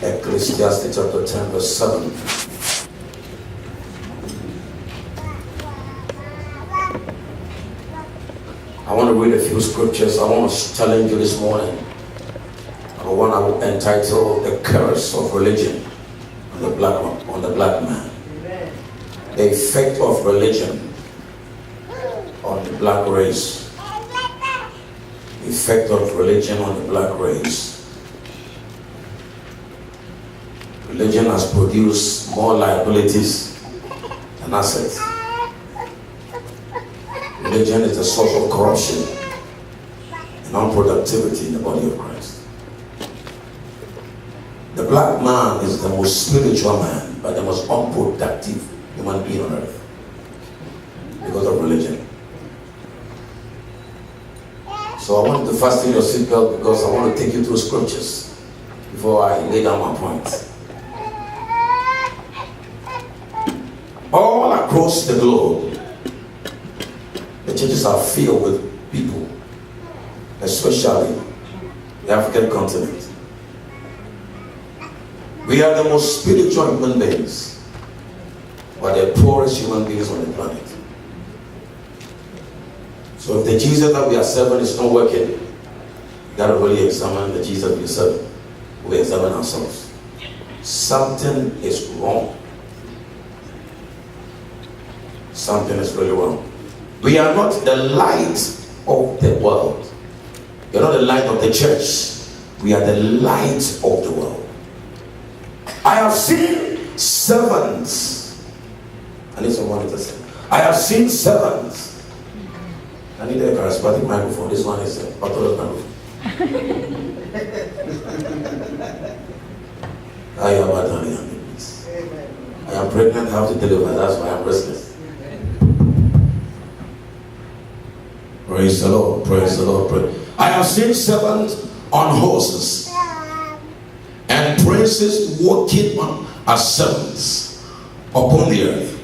Ecclesiastes chapter 10 verse 7. I want to read a few scriptures. I want to challenge you this morning. One I will entitle The Curse of Religion on the black man. Amen. The effect of religion on the black race. The effect of religion on the black race. Religion has produced more liabilities than assets. Religion is the source of corruption and unproductivity in the body of Christ. The black man is the most spiritual man, but the most unproductive human being on earth because of religion. So I want you to fasten your seatbelt because I want to take you through scriptures before I lay down my point. All across the globe, the churches are filled with people, especially the African continent. We are the most spiritual human beings, but the poorest human beings on the planet. So if the Jesus that we are serving is not working, we got to really examine the Jesus we are serving. We examine ourselves. Something is wrong. Something is really wrong. We are not the light of the world. We are not the light of the church. We are the light of the world. I have seen servants. I need someone to say. I have seen servants. I need a charismatic microphone. This one is a Patholog's microphone. I am pregnant. I have to deliver. That's why I'm restless. Praise the Lord. Praise the Lord. I have seen servants on horses and princes walking on as servants upon the earth.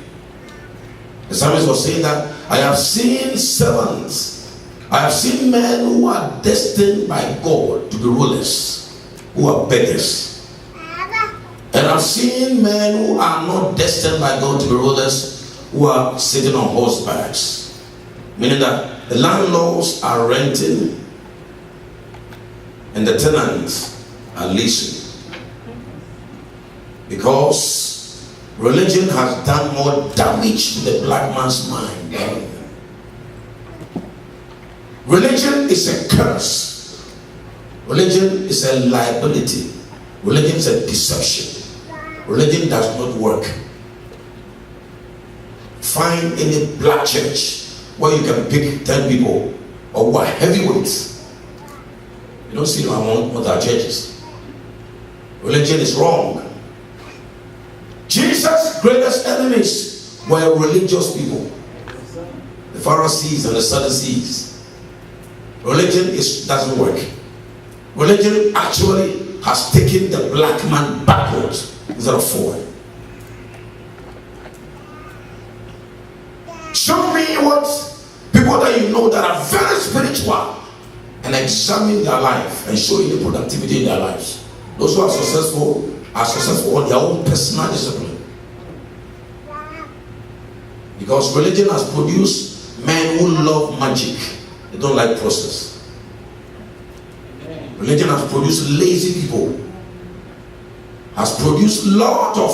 The psalmist was saying that I have seen servants, I have seen men who are destined by God to be rulers, who are beggars. And I've seen men who are not destined by God to be rulers, who are sitting on horsebacks. Meaning that the landlords are renting and the tenants are leasing. Because religion has done more damage to the black man's mind. Religion is a curse. Religion is a liability. Religion is a deception. Religion does not work. Find any black church where you can pick 10 people or who are heavyweights. You don't see them among other churches. Religion is wrong. Jesus' greatest enemies were religious people. The Pharisees and the Sadducees. Religion doesn't work. Religion actually has taken the black man backwards instead of forward. Show me what people that you know that are very spiritual and examine their life and show you the productivity in their lives. Those who are successful on their own personal discipline. Because religion has produced men who love magic. They don't like process. Religion has produced lazy people. Has produced a lot of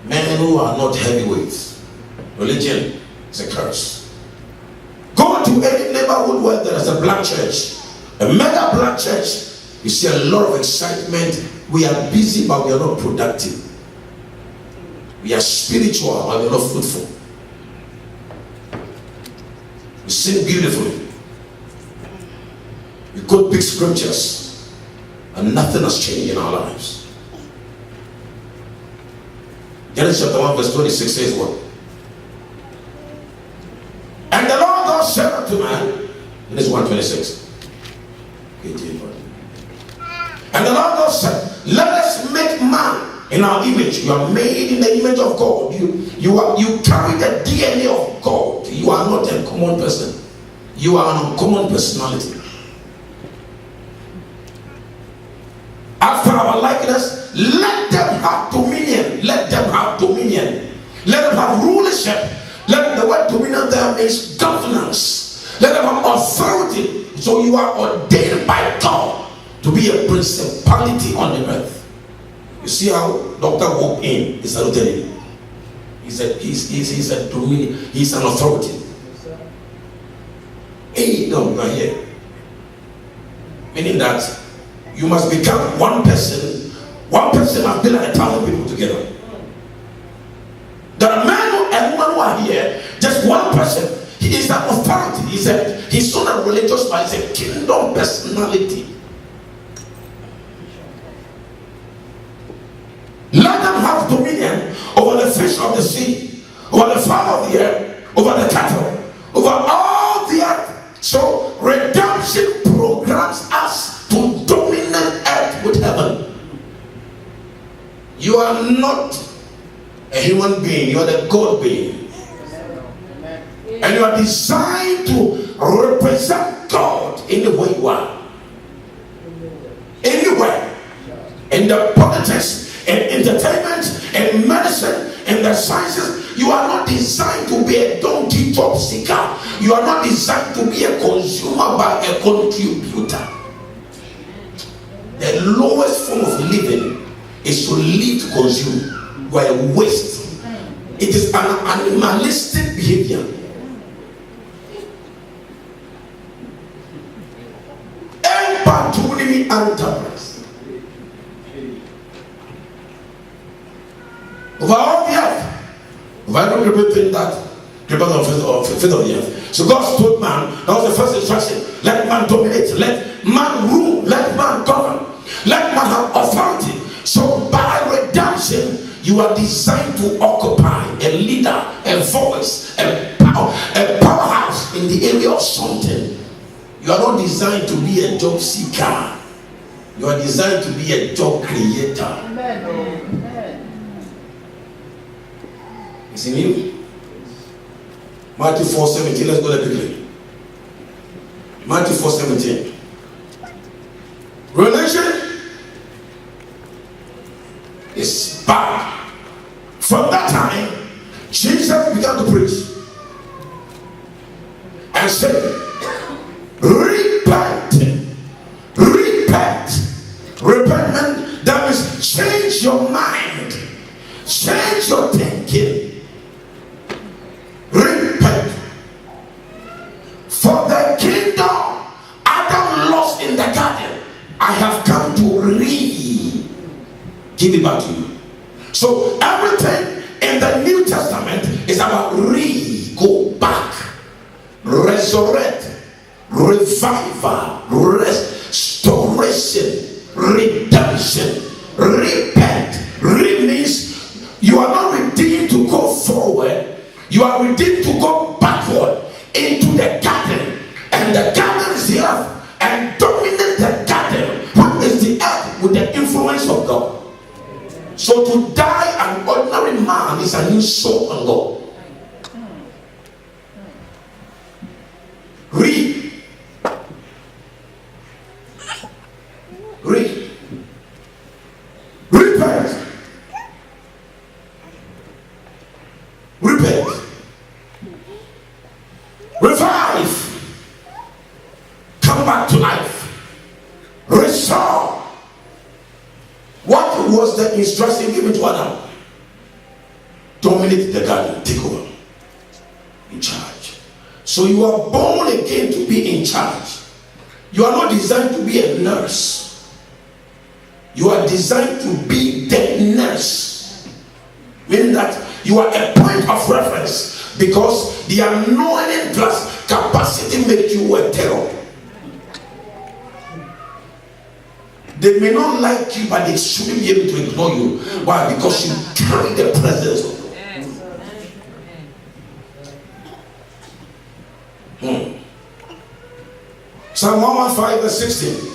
men who are not heavyweights. Religion is a curse. Go to any neighborhood where there is a black church, a mega black church. You see a lot of excitement. We are busy, but we are not productive. We are spiritual, but we are not fruitful. We sing beautifully. We quote big scriptures, and nothing has changed in our lives. Genesis chapter 1 verse 26 says what? And the Lord God said unto man, Genesis 1:26. And the Lord God said, let us make man in our image. You are made in the image of God. You carry the DNA of God. You are not a common person. You are an uncommon personality. after our likeness, let them have dominion. Let them have dominion. Let them have rulership. Let the word dominion there means governance. Let them have authority. So you are ordained by God to be a principality on the earth. You see how Dr. walked in, he saluted him. He said he's a dominion, he's an authority. Hey, no, you are here. Meaning that you must become one person. One person must be like 1,000 people together. There are men and women who are here, just one person. He is an authority. He's not a religious man, he's a kingdom personality. Let them have dominion over the fish of the sea, over the fowl of the air, over the cattle, over all the earth. So redemption programs us to dominate earth with heaven. You are not a human being, you are the God being. And you are designed to represent God anywhere you are. Anywhere. In the politics, in entertainment, in medicine, in the sciences. You are not designed to be a donkey job seeker. You are not designed to be a consumer by a contributor. The lowest form of living is to live to consume. You are a waste. It is an animalistic behavior. Opportunity enterprise. Over all the earth. Why don't people think that people of the earth? So God told man, that was the first instruction. Let man dominate, let man rule, let man govern, let man have authority. So by redemption, you are designed to occupy a leader, a voice, a powerhouse in the area of something. You are not designed to be a job seeker. You are designed to be a job creator. Amen. It's in you. Matthew 4:17. Let's go there quickly. Matthew 4:17. Religion is bad. From that time, Jesus began to preach and said, repent. Repentment, that means change your mind, change your thinking. Repent. For the kingdom Adam lost in the garden, I have come to give it back to you. So everything in the New Testament is about go back, resurrect, revival, restoration, redemption. Repent. Means you are not redeemed to go forward, you are redeemed to go backward into the garden. And the garden is the earth, and dominate the garden. What is the earth? With the influence of God. So to die an ordinary man is an insult on God. Repent. Revive. Come back to life. Restore. What was the instruction given to Adam? Dominate the garden. Take over. In charge. So you are born again to be in charge. You are not designed to be a nurse. You are designed to be the nurse. Meaning that you are a point of reference, because the anointing plus capacity make you a terror. They may not like you, but they shouldn't be able to ignore you. Why? Because you carry the presence of God. Psalm 115 verse 16.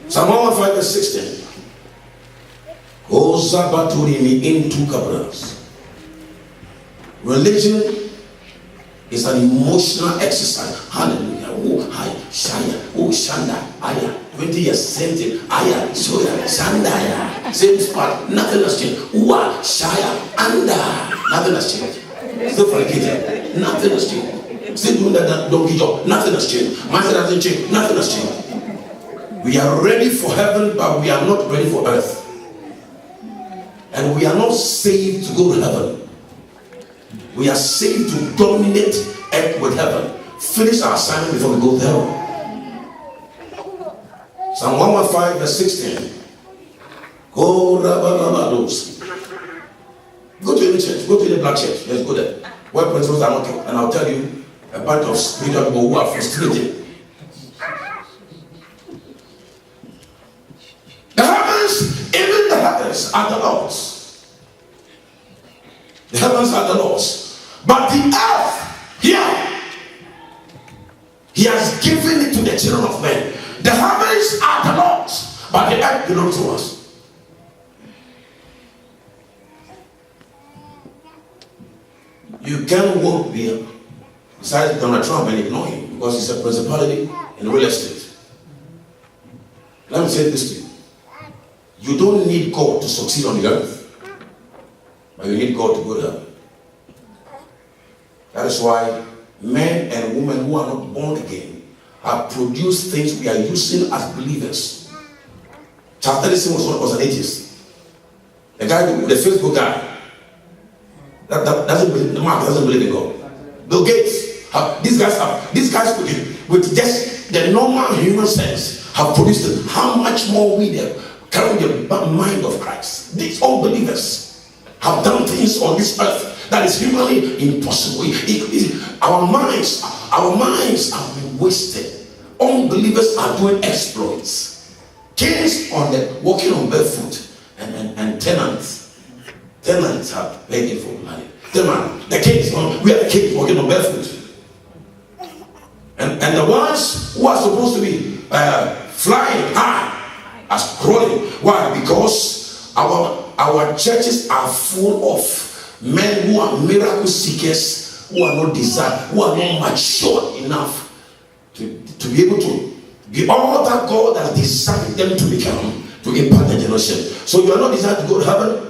Psalm 115 verse 16. Religion is an emotional exercise. Hallelujah. Hi, Shaya, oh, Shanda, Aya. 20 years, same thing. Aya, Soya, Sandaya. Same spot, nothing has changed. Uwa, Shaya, Anda. Nothing has changed. Still fornicating, nothing has changed. Still doing that donkey job, nothing has changed. Mindset hasn't changed, nothing has changed. We are ready for heaven, but we are not ready for earth. And we are not saved to go to heaven. We are saved to dominate earth with heaven. Finish our assignment before we go to heaven. Psalm 115 verse 16. Go to any church, go to any black church. Let's go there. Where principles are not taught. And I'll tell you a bunch of spiritual people who are frustrated. The heavens, even the heavens are the Lord's. The heavens are the Lord's. But the earth, here, He has given it to the children of men. The heavens are the Lord's, but the earth belongs to us. You can't walk beside Donald Trump and ignore him because he's a principality in real estate. Let me say this to you. You don't need God to succeed on the earth, but you need God to go to heaven. That is why men and women who are not born again have produced things we are using as believers. Charles Edison was an atheist. The guy, the Facebook guy, that doesn't believe, the Mark doesn't believe in God. Bill Gates, these guys with just the normal human sense have produced how much more we have carrying the mind of Christ. These unbelievers have done things on this earth that is humanly impossible. Our minds have been wasted. Unbelievers are doing exploits. Kings walking on barefoot and tenants are begging for money. The kings, we are the kings walking on barefoot. And the ones who are supposed to be flying high are crawling. Why? Because our churches are full of men who are miracle seekers, who are not desired, who are not mature enough to be able to be all that God has designed them to become, to impact the generation. So you are not designed to go to heaven.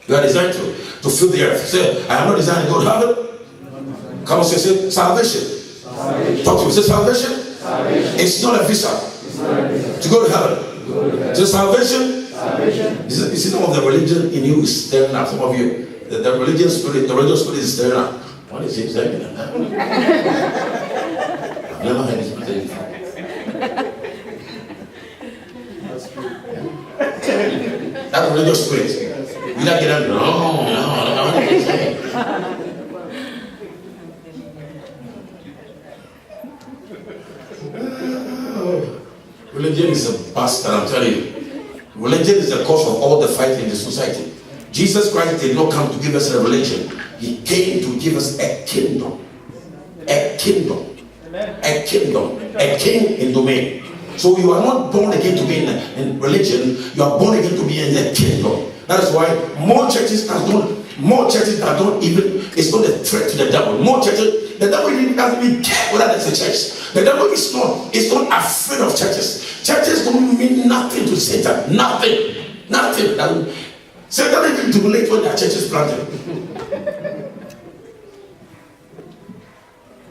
You are designed to fill the earth. Say, I am not designed to go to heaven. Come on, say salvation. Talk to me. Say salvation. It's not a visa to go to heaven. Say salvation. You see some of the religion in you is stirring up. Some of you, the religious spirit is stirring up. What is it? I've never heard this before. That religious spirit. You like it? No. Religion is a bastard, I'm telling you. Religion is the cause of all the fight in the society. Jesus Christ did not come to give us a religion. He came to give us a kingdom. A kingdom. A kingdom. A king in domain. So you are not born again to be in religion. You are born again to be in the kingdom. That is why more churches that don't even, it's not a threat to the devil. More churches, the devil doesn't even care whether there's a church. The devil is not afraid of churches. Churches don't mean nothing to Satan. Nothing. Satan even jubilate when their church is planted.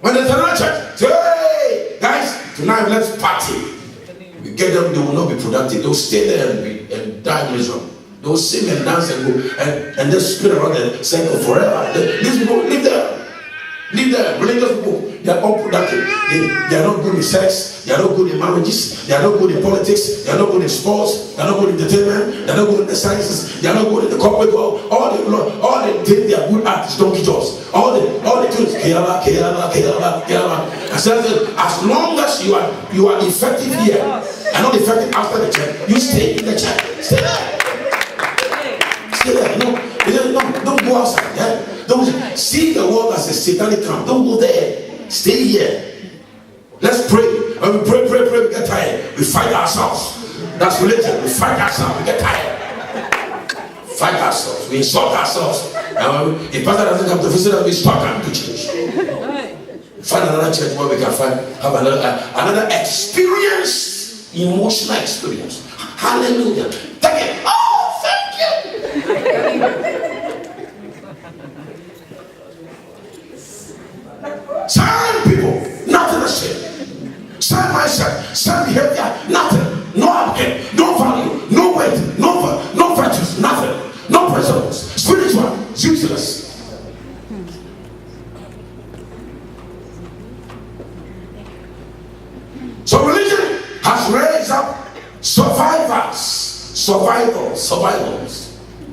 When there's another church, say, hey, guys, tonight let's party. We get them, they will not be productive. They will stay there and die miserable. They will sing and dance and go and just spin around the circle forever. These people live there. Religious people, they are unproductive. They are not good in sex. They are not good in marriages. They are not good in politics. They are not good in sports. They are not good in entertainment. They are not good in the sciences. They are not good in the corporate world. All the things they are good at is donkey jobs. All the things. As long as you are effective here and not effective after the church, you stay in the church. Stay there. Don't go outside. Yeah? Don't see the world as a satanic camp. Don't go there. Stay here. Let's pray. When we pray, we get tired. We fight ourselves. That's religion. We fight ourselves. We get tired. Fight ourselves. We insult ourselves. And if pastor doesn't come to visit us, we start coming to church. Find another church where we can have another experience, emotional experience. Hallelujah. Take it. Oh, thank you. Some people, nothing to say. Some mindset, some behavior, nothing. No upgrade, no value, no weight, no virtues, nothing. No principles. Spiritual, useless. So religion has raised up survivors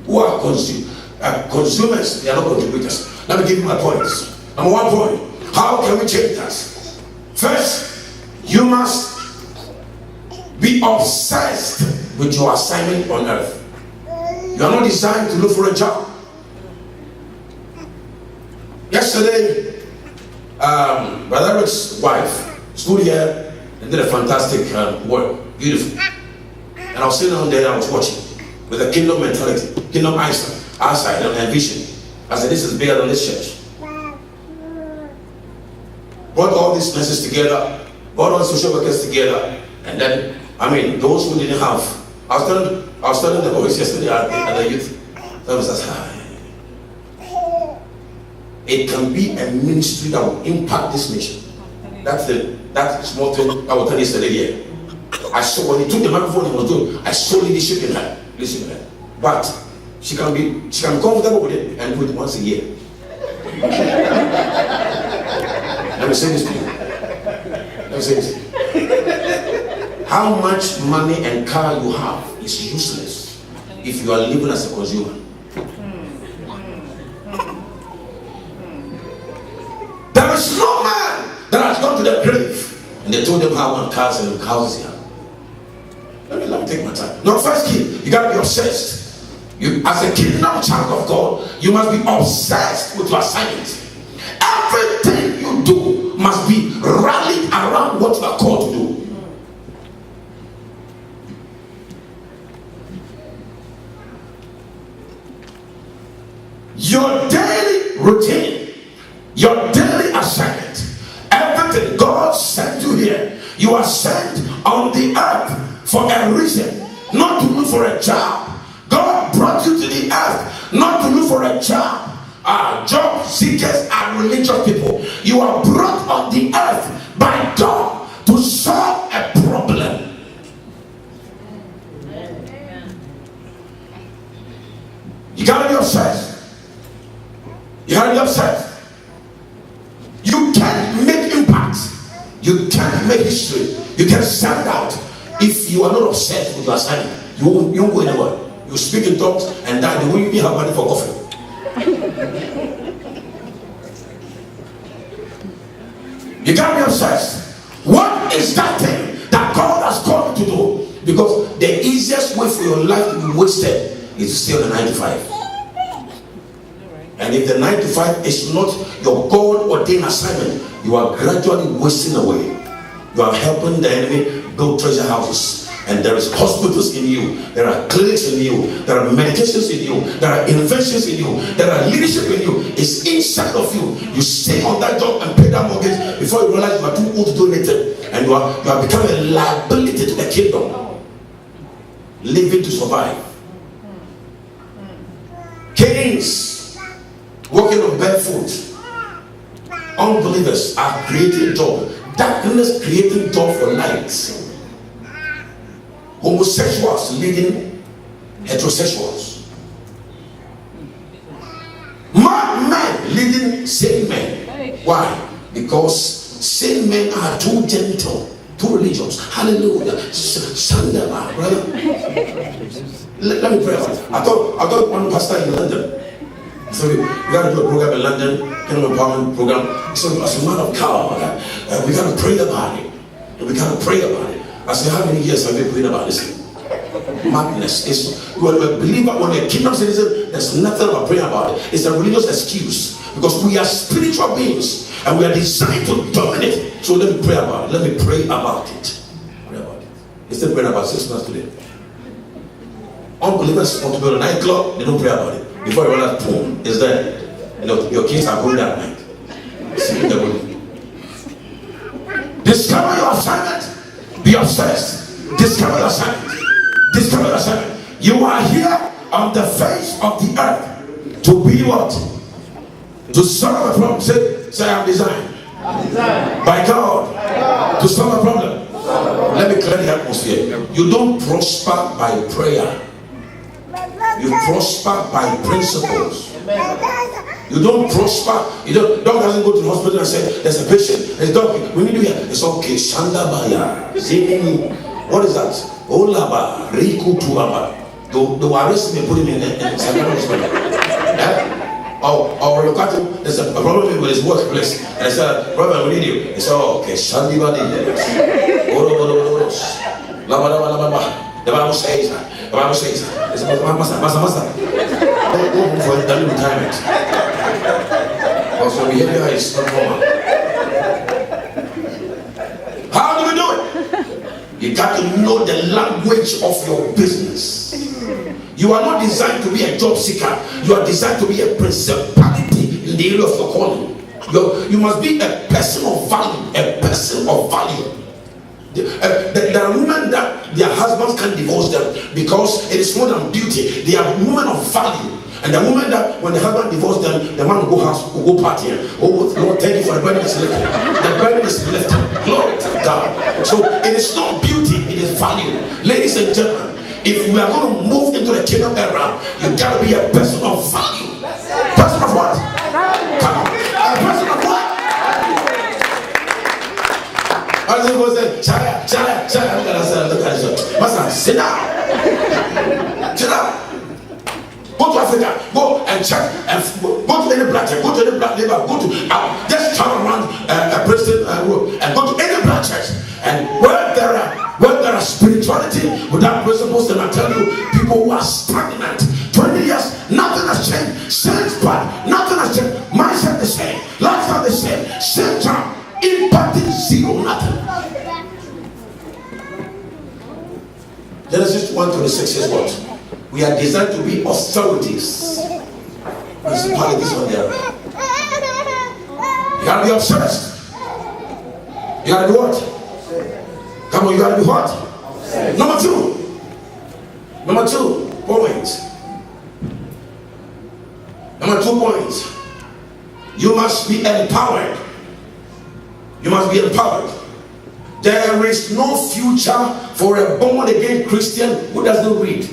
who are consumers. They are not contributors. Let me give you my points. Number 1 point: how can we change that? First, you must be obsessed with your assignment on earth. You are not designed to look for a job. Yesterday, Brother Rick's wife stood here and did a fantastic work. Beautiful. And I was sitting down there and I was watching with a kingdom mentality, kingdom eyesight and vision. I said, this is bigger than this church. Brought all these nurses together, brought all the social workers together, and then, those who didn't have, I was telling the boys yesterday at the youth service, it can be a ministry that will impact this nation. That's the small thing I will tell you yesterday here. I saw when he took the microphone he was doing, I saw leadership in her. But she can be comfortable with it and do it once a year. Let me say this to you. How much money and car you have is useless if you are living as a consumer. There is no man that has gone to the grave and they told them how many cars and houses he had. Let me take my time. Now, first key, you gotta be obsessed. You, as a kingdom child of God, you must be obsessed with your assignment. Everything you do must be rallied around what you are called to do. Your daily routine, your daily assignment, everything God sent you here, you are sent on the earth for a reason, not to look for a job. God brought you to the earth not to look for a job. Job seekers are religious people. You are brought on the earth by God to solve a problem. You gotta be obsessed. You gotta be obsessed. You can't make impact. You can't make history. You can stand out if you are not obsessed with your assignment. You won't go anywhere. You speak in tongues and die. They won't even have money for coffee. You can't be obsessed. What is that thing that God has called you to do? Because the easiest way for your life to be wasted is to stay on the 9 to 5. And if the 9 to 5 is not your God ordained assignment, you are gradually wasting away. You are helping the enemy build treasure houses. And there is hospitals in you, there are clinics in you, there are medications in you, there are inventions in you, there are leadership in you. It's inside of you. You stay on that job and pay that mortgage before you realize you are too old to do anything, and you are becoming a liability to the kingdom, living to survive. Kings walking on barefoot, unbelievers are creating door, darkness creating door for light. Homosexuals leading heterosexuals. Mad men leading sane men. Why? Because sane men are too gentle, too religious. Hallelujah. Sandala, brother. Let me pray. I thought one pastor in London. So we got to do a program in London, kingdom empowerment program. So as a man of God, we got to pray about it. We got to pray about it. I said, how many years have you prayed about this? Madness. When we're a believer, when we're a kingdom citizen, there's nothing about praying about it. It's a religious excuse. Because we are spiritual beings and we are designed to dominate. So let me pray about it. Let me pray about it. Pray about it. Instead of praying about 6 months today. Unbelievers want to go to a nightclub, they don't pray about it. Before you realize, boom, it's there. You know, your kids are going that night. See the Discover your assignment. Be obsessed. Discover your assignment. Discover your assignment. You are here on the face of the earth to be what? To solve a problem. Say I'm designed. By God. To solve a problem. Let me clear the atmosphere. You don't prosper by prayer. You prosper by principles. You don't prosper. Dog doesn't go to the hospital and say, there's a patient. There's dog. We need you here. It's okay. Shandabaya. What is that? Olaba. Riku Tuaba. They will arrest me and put him in Sangano hospital. Or look at him. There's a problem with his workplace. And I said, brother, we need you. It's okay. Shandibadi. The Bible says, it's about master. Don't go for early retirement. Because your behavior is not normal. How do we do it? You got to know the language of your business. You are not designed to be a job seeker. You are designed to be a principality in the area of your calling. You must be a person of value. A person of value. There are women that their husbands can't divorce them because it is more than beauty. They are women of value. And the woman that when the husband divorced them, the man will go house, will go party. Oh Lord, thank you for the burden is lifted. The burden is lifted. Glory to God. So it is not beauty, it is value. Ladies and gentlemen, if we are going to move into the kingdom era, you gotta be a person of value. Person of what? Come on. A person of what? As it was a child, look at this. Master, sit down. Sit down. Go to Africa, go and check, and go to any black church, go to any black neighbor, go to just turn around Preston Road and go to any black church. And where there are spirituality without principles, then I tell you, people who are stagnant. 20 years, nothing has changed. Same spot, nothing has changed. Mindset the same, lifestyle the same, same time, impacting zero, nothing. Genesis 1:26 says what? We are designed to be authorities, principalities on the earth. You gotta be obsessed. You gotta be what? Come on, you gotta be what? Number two point. Number 2 point. You must be empowered. You must be empowered. There is no future for a born again Christian who does not read.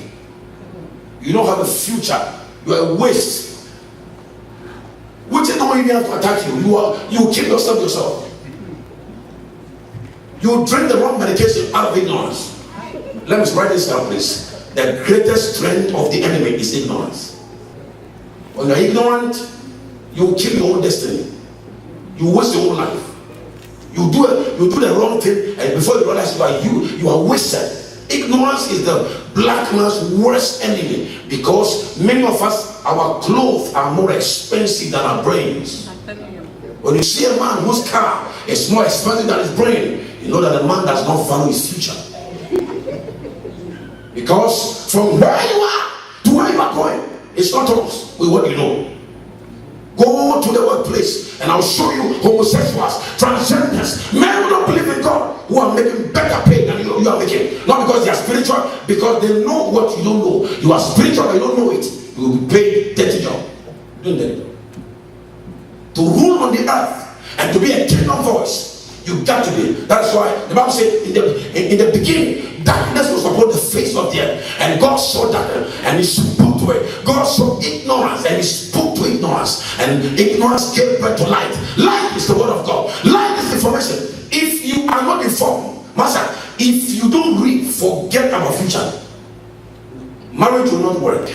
You don't have a future. You are a waste. Which is not even have to attack you. You kill yourself. You drink the wrong medication out of ignorance. Let me write this down, please. The greatest strength of the enemy is ignorance. When you are ignorant, you kill your own destiny. You waste your own life. You do the wrong thing, and before you realize you are wasted. Ignorance is the black man's worst enemy, because many of us, our clothes are more expensive than our brains. When you see a man whose car is more expensive than his brain, you know that the man does not value his future. Because from where you are to where you are going, it's not us with what you know. Go to the workplace and I'll show you homosexuals, transgenders, men who don't believe in God, who are making better pay than you are making. Not because they are spiritual, because they know what you don't know. You are spiritual, but you don't know it. You will be paid dirty job. Doing dirty job. To rule on the earth and to be a kingdom voice, you got to be. That's why the Bible says in the beginning, darkness was upon the face of the earth, and God saw darkness and he spoke to it. God saw ignorance and he spoke to ignorance, and ignorance gave birth to light. Light is the word of God. Light is information. If you are not informed, master, if you don't read, forget about future. Marriage will not work.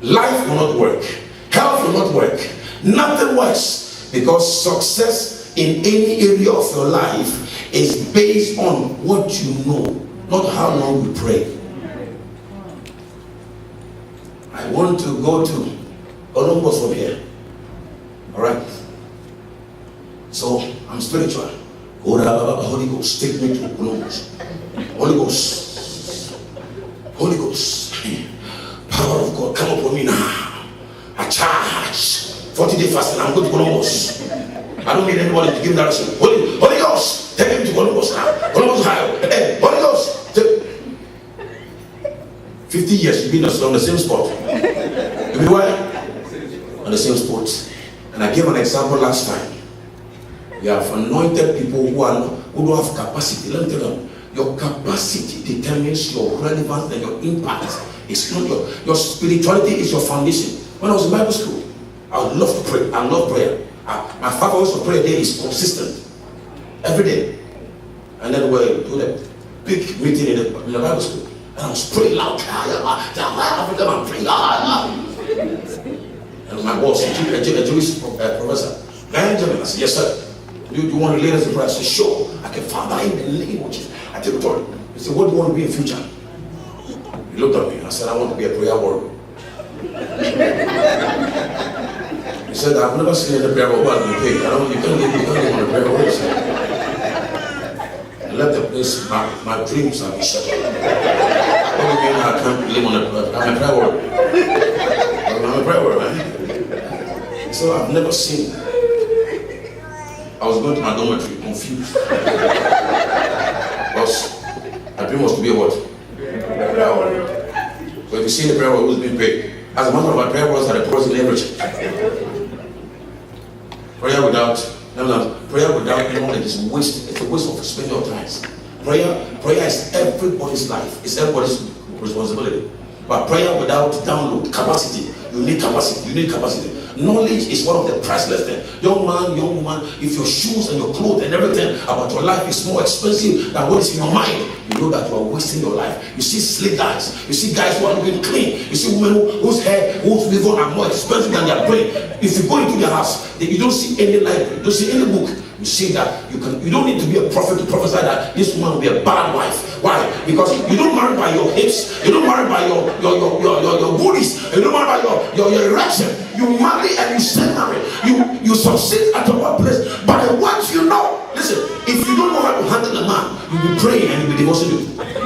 Life will not work. Health will not work. Nothing works, because success in any area of your life is based on what you know, not how long you pray. I want to go to Columbus from here. Alright? So I'm spiritual. Holy Ghost, take me to Columbus. Holy Ghost. Holy Ghost. Power of God, come upon me now. I charge 40-day fasting. I'm going to Columbus. I don't need anybody to give direction. Holy Ghost, Take him to Columbus Ohio. Hey, Holy Ghost. 50 years you've been on the same spot. You be where? On the same spot. And I gave an example last time. We have anointed people who don't have capacity. Let me tell you, your capacity determines your relevance and your impact. It's not your spirituality is your foundation. When I was in Bible school, I would love to pray. I love prayer. My father also pray a day is consistent. Every day. And then we do that big meeting in the Bible school. And I was praying loud. Africa, I'm praying. And my boss, a Jewish professor, Benjamin, I said, yes, sir. You want to lead us in prayer? I said, sure. I can, Father, in the name of Jesus. I told him. He said, what do you want to be in future? He looked at me. I said, I want to be a prayer warrior. He said, I've never seen a prayer warrior be paid. You can't live on a prayer warrior. I left the place, my dreams are shut. What do you mean I can't live on a prayer? I'm a prayer warrior. I'm a prayer warrior, man. So I've never seen. I was going to my dormitory, confused. Because my dream was to be a what? Prayer warrior. So if you see the prayer warrior who's being paid, as a matter of fact, prayer warriors are the poorest in every church. Prayer without knowledge is waste. It's a waste of spending your time. Prayer is everybody's life. It's everybody's responsibility. But prayer without download capacity, you need capacity. Knowledge is one of the priceless things. Young man, young woman, if your shoes and your clothes and everything about your life is more expensive than what is in your mind, you know that you are wasting your life. You see slick guys, you see guys who are looking clean, you see women whose hair, whose liver are more expensive than their brain. If you go into their house, you don't see any library, you don't see any book. You see that you don't need to be a prophet to prophesy that this woman will be a bad wife. Why? Because you don't marry by your hips, you don't marry by your booties, you don't marry by your erection. You marry and you stay married. You succeed at your workplace by what you know. Listen, if you don't know how to handle a man, you'll be praying and you'll be divorcing you.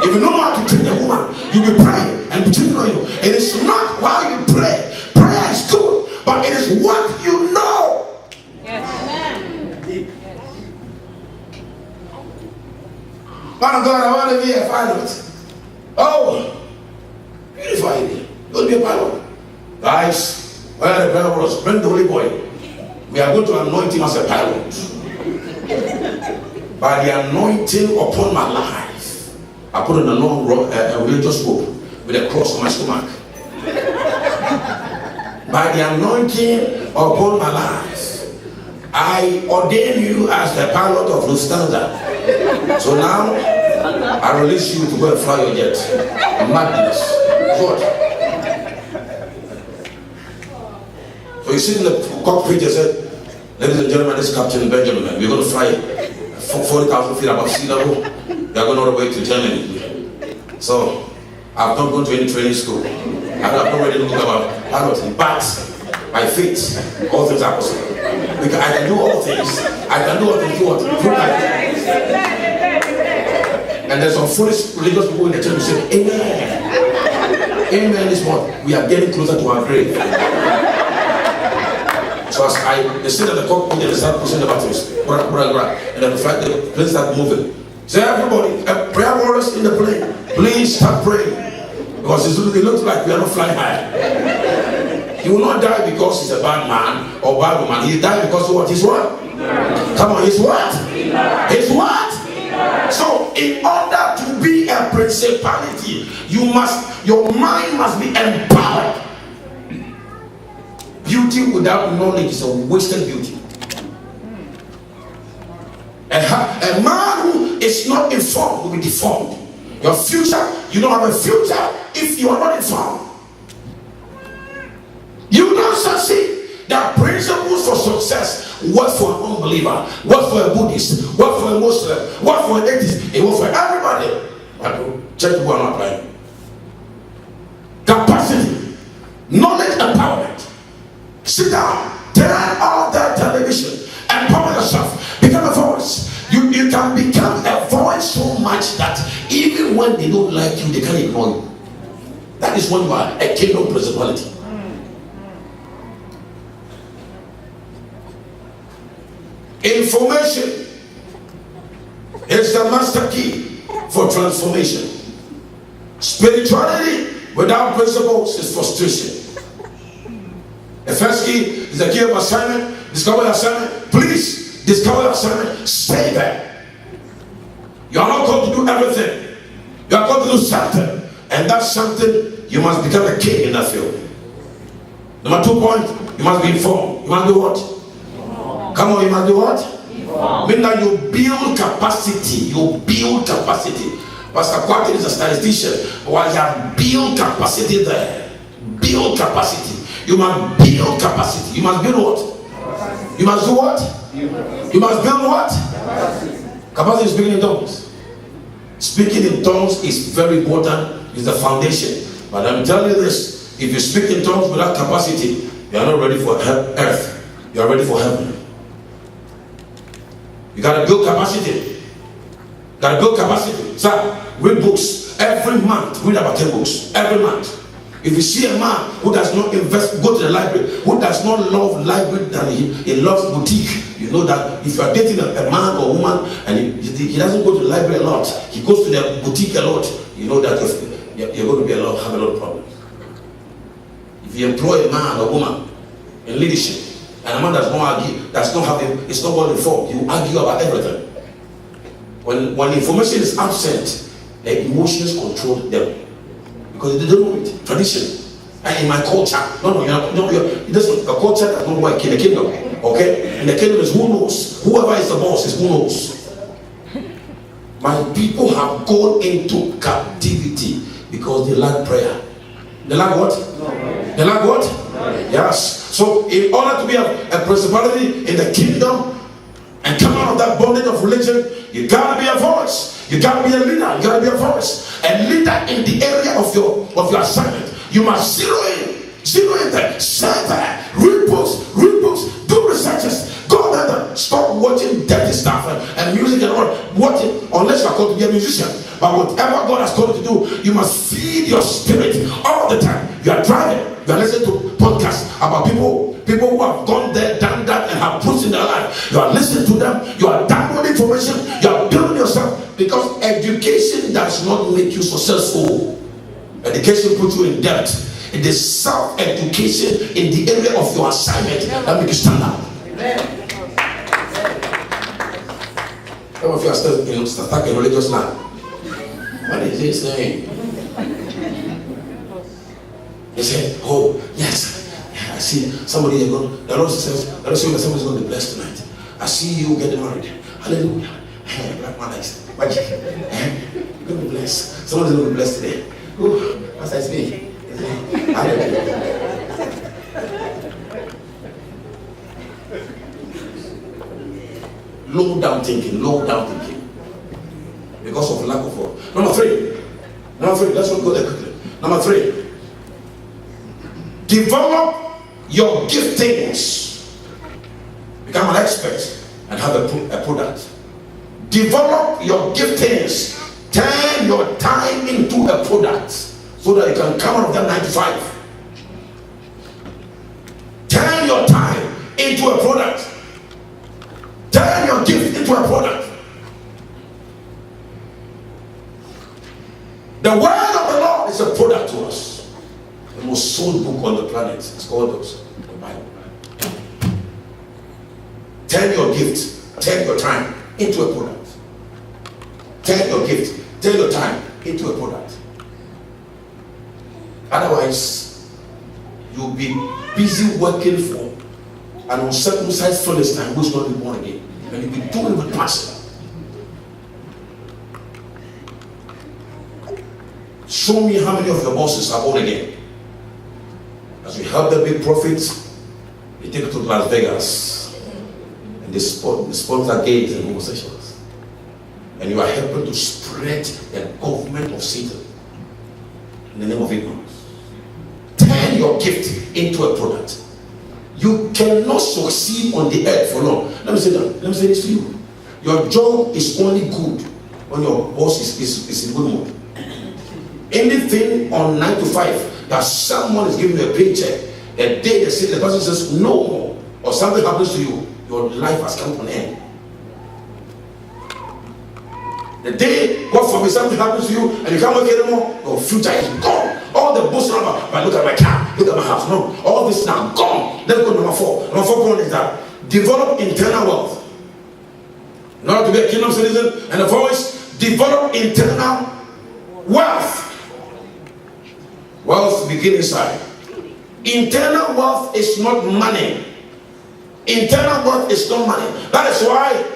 If you don't know how to treat a woman, you'll be praying and be cheating on you. It is not while you pray. Prayer is good, but it is what you know. Yes. Man of God, I want to be a pilot. Oh, beautiful idea. You want to be a pilot? Guys, where are the prayer warriors? Bring the holy boy. We are going to anoint him as a pilot. By the anointing upon my life, I put on a long religious robe with a cross on my stomach. By the anointing upon my life, I ordain you as the pilot of Lufthansa. So now, I release you to go and fly your jet. Madness. What? So you sit in the cockpit and said, ladies and gentlemen, this is Captain Benjamin. We're going to fly 40,000 feet above sea level. We are going all the way to Germany. So, I've not gone to any training school. I've not read any book about piloting. But, by faith, all things are possible. Because I can do all things. I can do all things through and there's some foolish religious people in the church who say, Amen. Amen is what? We are getting closer to our grave. So as they sit at the cockpit and they start pushing the buttons, and then the plane start moving. Say, everybody, prayer warriors in the plane, please start praying. Because it looks like we are not flying high. He will not die because he's a bad man or bad woman. He died because of what? He's what? Come on, he's what? He's what? So, in order to be a principality, your mind must be empowered. Beauty without knowledge is a wasted beauty. A man who is not informed will be deformed. Your future, you don't have a future if you are not informed. You don't succeed. There are principles for success. Work for an unbeliever, work for a Buddhist, work for a Muslim, work for an atheist, it works for everybody. But church people are not applying. Capacity, knowledge, empowerment. Sit down, turn off that television, empower yourself, become a voice. You can become a voice so much that even when they don't like you, they can't ignore you. That is when you are a kingdom principality. Information. It's the master key for transformation. Spirituality without principles is frustration. The first key is the key of assignment. Discover your assignment. Please discover your assignment. Stay there. You are not called to do everything. You are called to do something. And that's something, you must become a king in that field. Number 2 point, you must be informed. You must do what? Come on, you must do what? Mean that you build capacity. You build capacity. Pastor Kwati is a statistician. While you have build capacity there, build capacity. You must build capacity. You must build what? You must do what? You must build what? Capacity is speaking in tongues. Speaking in tongues is very important. It's the foundation. But I'm telling you this: if you speak in tongues without capacity, you are not ready for earth. You are ready for heaven. You gotta build capacity. Gotta build capacity. Sir, read books every month. Read about 10 books every month. If you see a man who does not invest, go to the library, who does not love library than he loves boutique, you know that if you are dating a man or woman and he doesn't go to the library a lot, he goes to the boutique a lot, you know that you're going to have a lot of problems. If you employ a man or woman in leadership, and a man does not argue, it's not well informed, you argue about everything. When information is absent, the emotions control them. Because they don't know it. Tradition. And in my culture, it doesn't. The culture does not work in the kingdom. Okay? In the kingdom is who knows. Whoever is the boss is who knows. My people have gone into captivity because they lack prayer. They lack what? They lack what? Yes. So in order to be a principality in the kingdom and come out of that bondage of religion, you gotta be a voice. You gotta be a leader. You gotta be a voice. A leader in the area of your assignment. You must zero in there, stand there, read books, do researches, go there, stop watching dirty stuff and music and all. Watch it unless you are called to be a musician. But whatever God has called you to do, you must feed your spirit all the time. You are driving, you are listening to podcasts about people who have gone there, done that, and have fruits in their life. You are listening to them, you are downloading information, you are building yourself, because education does not make you successful. Education puts you in debt. It is self-education in the area of your assignment that makes you stand out. Some of you are still stuck in religious land. What is he saying? He said, oh, yes. I see somebody the Lord says that somebody's going to be blessed tonight. I see you getting married. Hallelujah. Black man likes magic. You're going to be blessed. Somebody's going to be blessed today. Ooh, what's that me? Hallelujah. Low down thinking. Because of lack of hope. Number three, let's not go there quickly. Number 3, develop your giftings. Become an expert and have a product. Develop your giftings. Turn your time into a product so that you can come out of that 9 to 5. Turn your time into a product. Turn your gift into a product. The word of the Lord is a product to us. The most sold book on the planet is called the Bible. Turn your gift, turn your time into a product. Turn your gift, turn your time into a product. Otherwise, you'll be busy working for an uncircumcised Philistine who's not been born again. And you'll be doing with passion. Show me how many of your bosses are born again. As we help the big prophets, they take it to Las Vegas and they sponsor gays and homosexuals. And you are helping to spread the government of Satan in the name of ignorance. Turn your gift into a product. You cannot succeed on the earth for long. Let me say this to you. Your job is only good when your boss is in good mood. Anything on 9 to 5 that someone is giving you a paycheck, the day the person says no more, or something happens to you, your life has come to an end. The day, God forbid, something happens to you and you can't work anymore, your future is gone. All the boasting about, but look at my car, look at my house. No, all this now gone. Let's go to number 4. Number 4 point is that develop internal wealth. In order to be a kingdom citizen and a voice, develop internal wealth. Wealth begins inside. Internal wealth is not money. Internal wealth is not money. That is why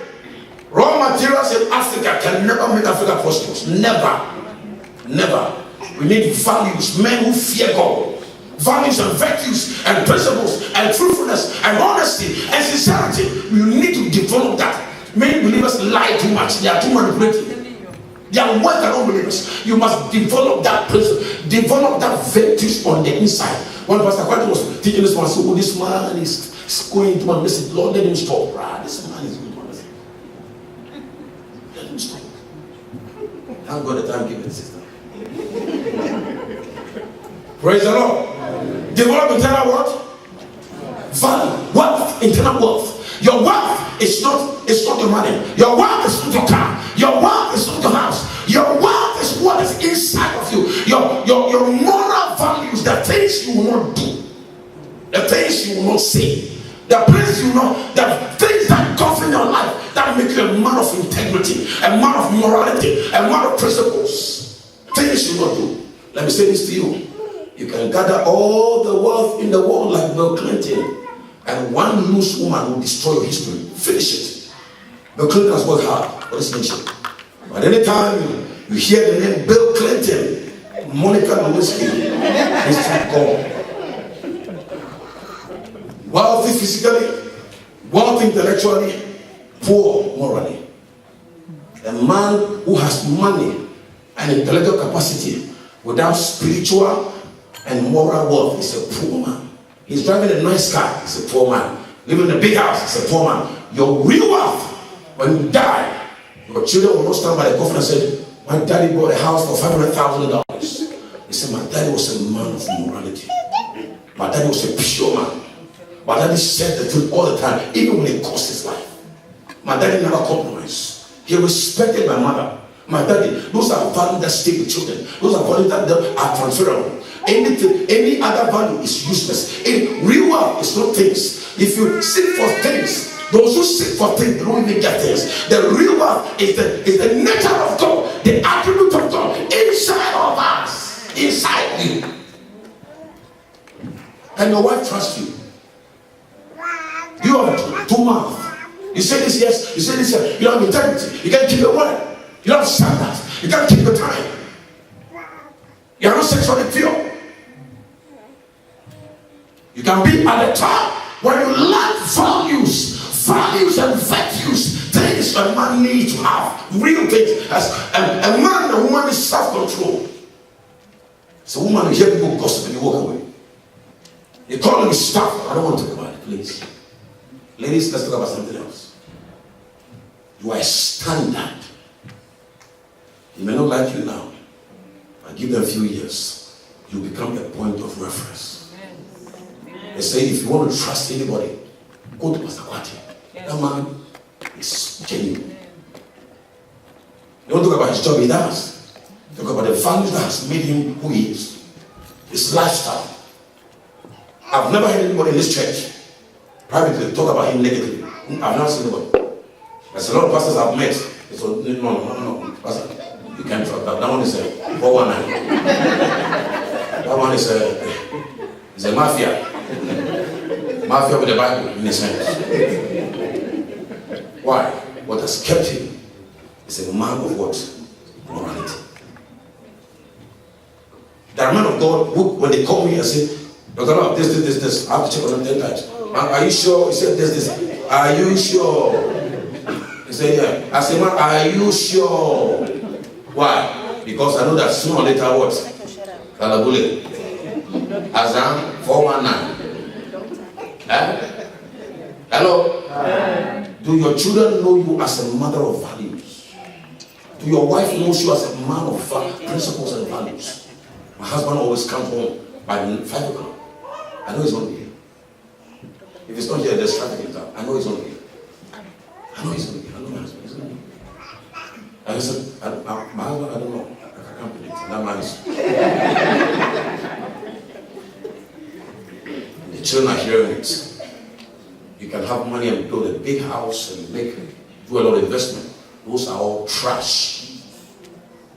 raw materials in Africa can never make Africa prosperous. Never. Never. We need values, men who fear God. Values and virtues and principles and truthfulness and honesty and sincerity. You need to develop that. Many believers lie too much. They are too manipulative. They are worse than unbelievers. You must develop that principle, develop that virtues on the inside. One pastor was teaching this one, so oh, this man is going to a message. Lord, let him stop. This man is going to a message. Let him stop. Thank God the time given, sister. Praise the Lord. Develop internal what? Value. Wealth. Internal wealth. Your wealth is not your money. Your wealth is not your car. Your wealth is not your house. Your wealth is what is inside of you. Your moral values, the things you will not do, the things you will not say, the places you know, the things that govern your life, that make you a man of integrity, a man of morality, a man of principles. Things you will not do. Let me say this to you. You can gather all the wealth in the world like Bill Clinton, and one loose woman will destroy your history. Finish it. Bill Clinton has worked hard for this nation. But anytime you hear the name Bill Clinton, Monica Lewinsky, history gone. Wealthy physically, wealthy intellectually, poor morally. A man who has money and intellectual capacity without spiritual and moral wealth is a poor man. He's driving a nice car, he's a poor man. Living in a big house, he's a poor man. Your real wealth, when you die, your children will not stand by the coffin and say, my daddy bought a house for $500,000. He said, my daddy was a man of morality. My daddy was a pure man. My daddy said the truth all the time, even when it cost his life. My daddy never compromised. He respected my mother. My daddy, those are values that stay with children. Those are values that are transferable. Any other value is useless. Real wealth is not things. If you seek for things, those who seek for things, they don't even get things. The real wealth is the nature of God, the attribute of God inside of us, inside you. And your wife trusts you. You have two mouths. You say this yes, you say this yes. You don't have integrity. You can't keep your word. You don't have standards. You can't keep your time. You are not sexually pure. You can be at the top when you lack values and virtues, things a man needs to have, real things. As a man and a woman is self-control. So a woman, you hear people gossip and you walk away. You call them stuff. I don't want to talk about it, please. Ladies, let's talk about something else. You are a standard. He may not like you now, but give them a few years, you become a point of reference. They say if you want to trust anybody, go to Pastor Kwati. That man is genuine. You don't talk about his job, he does. Talk about the values that has made him who he is. His lifestyle. I've never heard anybody in this church privately talk about him negatively. I've never seen anybody. There's a lot of pastors I've met. So, no, pastor. You can't talk about that. One is a 419. That one is a mafia. Mafia with the Bible in his hands. Why? What has kept him is a man of what? Morality. There are men of God who, when they call me and say, Dr. Love, this, I have to check on them 10 times. Are you sure? He said, this. Are you sure? He said, yeah. I said, man, are you sure? Why? Because I know that sooner or later what? Kalabule. Azam 419. Hello? Do your children know you as a mother of values? Do your wife know you as a man of principles and values? My husband always comes home by 5 o'clock. I know he's not here. If it's not here, there's traffic in town. I know he's not here. I know he's not here. I know my husband is not here. And I said, my husband, I don't know. I can't predict. That man is. The children are hearing it. You can have money and build a big house and do a lot of investment. Those are all trash.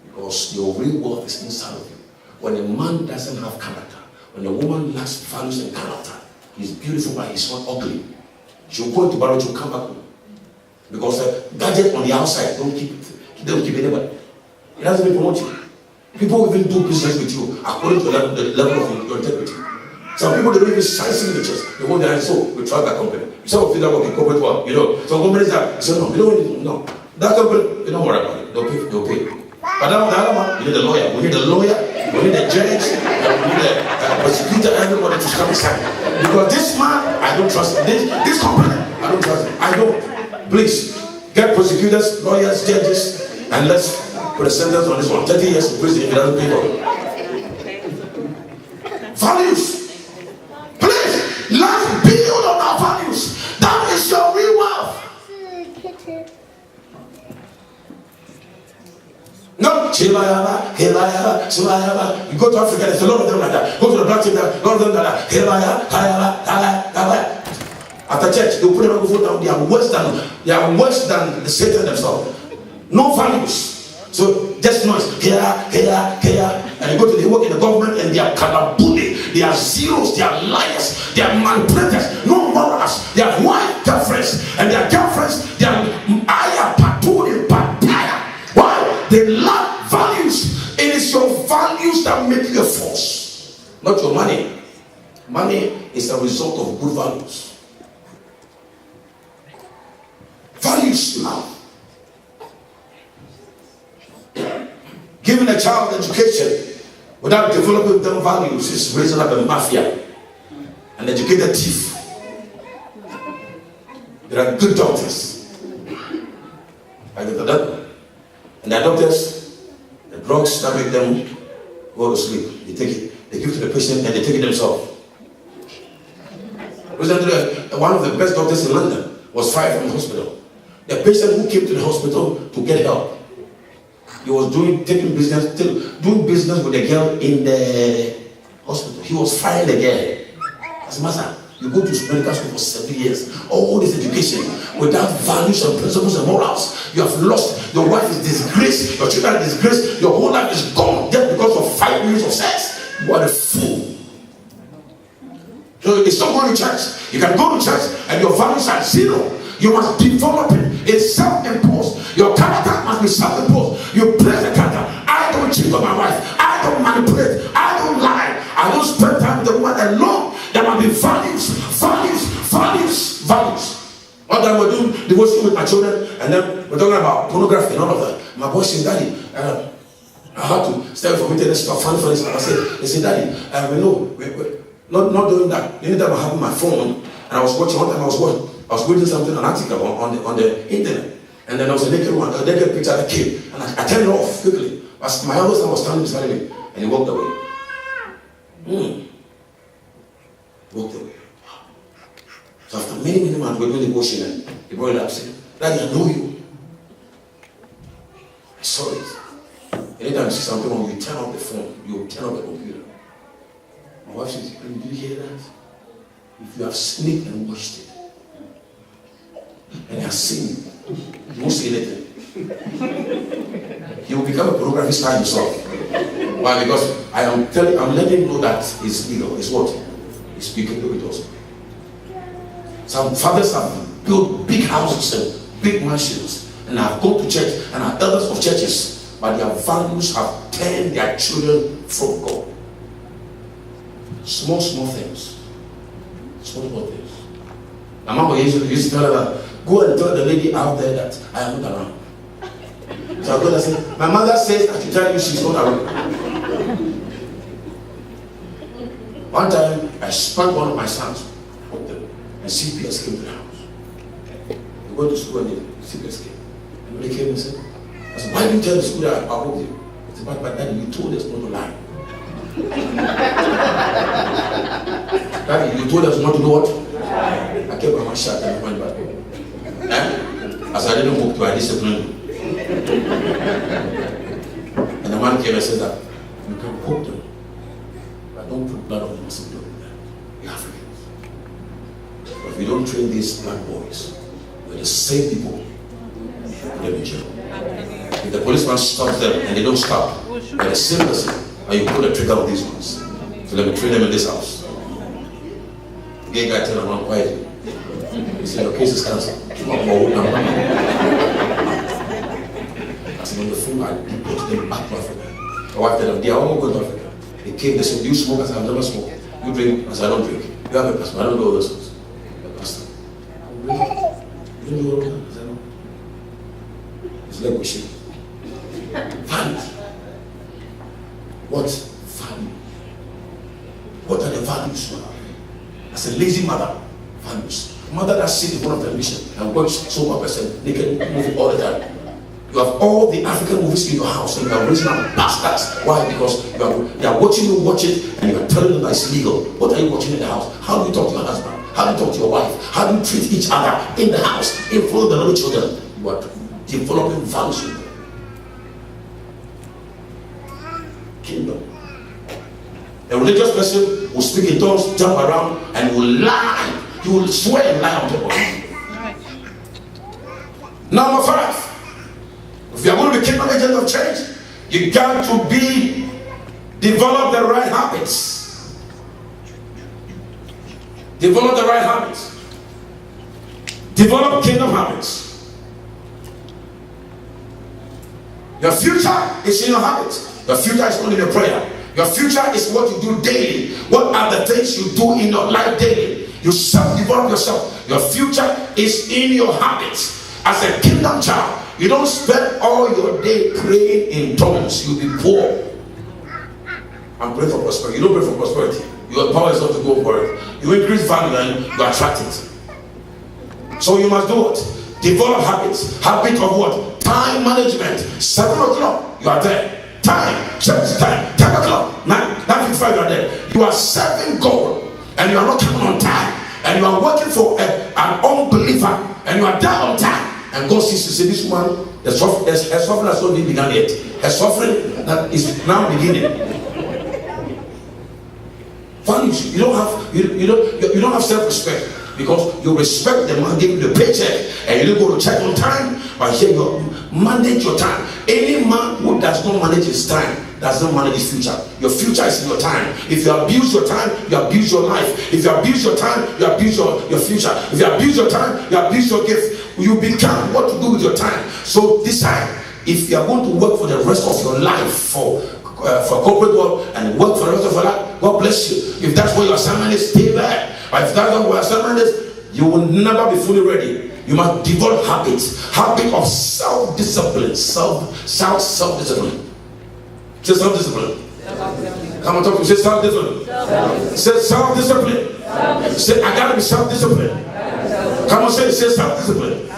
Because your real wealth is inside of you. When a man doesn't have character, when a woman lacks values and character, he's beautiful but he's not ugly. She'll go into battle, she'll come back home. Because a gadget on the outside, don't keep anybody. It doesn't even promote you. People will even do business with you according to the level of your integrity. Some people, they don't even sign signatures. They hold their hands, so we trust that company. Some of you that work in corporate world, some companies that say, no, we don't need, no. That company, they don't worry about it. They'll pay. But now the other one, we need a lawyer. We need a lawyer, we need a judge, and we need a prosecutor, everybody to come inside. Because this man, I don't trust him. This company, I don't trust him. I don't. Please, get prosecutors, lawyers, judges, and let's put a sentence on this one. 30 years in prison if he doesn't pay for it. Values. Please, let's build on our values. That is your real wealth. No, you go to Africa, there's a lot of them like that. Go to the black team, a lot of them like that. After church, they put them on the phone down. They are worse than the Satan themselves. No values. So just noise, here, and they work in the government and they are kalabuli, they are zeros, they are liars, they are manipulators, no morals, they are white girlfriends, and their girlfriends, they are why? They lack values. It is your values that make you a force, not your money. Money is a result of good values. Values now. Giving a child education without developing them values is raising up a mafia, an educated thief. There are good doctors. I get the doctor. And the doctors, the drugs that make them go to sleep, they take it, they give it to the patient and they take it themselves. Recently, one of the best doctors in London was fired from the hospital. The patient who came to the hospital to get help, he was doing business with a girl in the hospital. He was firing the girl. As a master, you go to medical school for 7 years, all this education without values and principles and morals. You have lost. Your wife is disgraced, your children are disgraced, your whole life is gone just because of 5 minutes of sex. You are a fool. So it's not going to church. You can go to church and your values are zero. You must develop it. It's self-imposed. Your character must be self-imposed. You play the character. I don't cheat on my wife. I don't manipulate. I don't lie. I don't spend time with the woman alone. There must be values. One time we're doing devotion with my children, and then we're talking about pornography and all of that. My boy said, Daddy, I had to stay from internet stuff, funny stuff. I said, they said, Daddy, we're not doing that. Anytime I have my phone, and I was watching, one time I was reading something, an article on the internet, and then there was a naked picture that came, and I turned it off quickly. But my other son was standing beside me, and he walked away. Walked away. So after many months, we were doing devotion, and he brought it up and said, Daddy, I know you. I saw it. Anytime you see something wrong, you turn off the phone, you turn off the computer. My wife says, did you hear that? If you have sneaked and watched it, and has seen, you won't see anything. He will become a pornography star himself. Why? Because I'm letting him know that it's legal. It's what? It's speaking to it also. Some fathers have built big houses and big mansions, and have gone to church and are elders of churches, but their values have turned their children from God. Small things. Small things. My mom used to tell her that, go and tell the lady out there that I am not around. So I go and say, my mother says I should tell you she's not around. One time, I spanked one of my sons, and CPS came to the house. We went to school and the CPS came. And when they came and said, I said, why didn't you tell the school that I hold you? I said, but Daddy, you told us not to lie. Daddy, you told us not to do what? I kept my mouth shut and I went back. As I didn't walk to, I disciplined you. And the man came and said that you can quote them, but don't put blood on the muscle in them. You're Africans. But if you don't train these black boys, we're the same people. Put them in jail. If the policeman stops them and they don't stop, they're the same person. And you pull the trigger of these ones. So let me train them in this house. The gay guy turned around quietly. He said, your case is cancelled. I said, on the phone, I put them back to Africa. I wife told them, they are all going to Africa. They came, they said, do you smoke? I said, I've never smoked. You drink? I said, I don't drink. You have a pastor? I don't know all those things. A pastor. You don't know all that? I said, no. It's like we should. Values. What value? What are the values you have? As a lazy mother, values. Mother that sits in front of television and works so much person, they can move all the time. You have all the African movies in your house and you are raising up bastards. Why? Because they are watching you watch it and you are telling them that it's legal. What are you watching in the house? How do you talk to your husband? How do you talk to your wife? How do you treat each other in the house, in front of the little children? You are developing values in them. Kingdom. A religious person will speak in tongues, jump around, and will lie. He will swear and lie on top of it. Number 5. If you are going to be kingdom agent of change, you got to develop the right habits. Develop the right habits. Develop kingdom habits. Your future is in your habits. Your future is not in your prayer. Your future is what you do daily. What are the things you do in your life daily? You self-develop yourself. Your future is in your habits. As a kingdom child, you don't spend all your day praying in tongues. You'll be poor. I'm praying for prosperity. You don't pray for prosperity. Your power is not to go for it. You increase value and you attract it. So you must do what? Develop habits. Habit of what? Time management. 7 o'clock, you are there. Time, church time, 10 o'clock, 9:55, you are there. You are serving God and you are not coming on time. And you are working for an unbeliever and you are there on time. And God sees to say, this woman, her suffering has not even begun yet. Her suffering that is now beginning. Values. You don't have self-respect because you respect the man giving you the paycheck and you don't go to church on time. But here you manage your time. Any man who does not manage his time does not manage his future. Your future is in your time. If you abuse your time, you abuse your life. If you abuse your time, you abuse your future. If you abuse your time, you abuse your gift. You become what to do with your time. So decide if you are going to work for the rest of your life for corporate work and work for the rest of your life. God bless you. If that's what your assignment is, stay there. But if that's not what your assignment is, you will never be fully ready. You must develop habits. Habit of self-discipline. Self-discipline. Say self-discipline. Come on, talk to me. Say self-discipline. Say self-discipline. Say I gotta be self-disciplined. Come on, say self-discipline.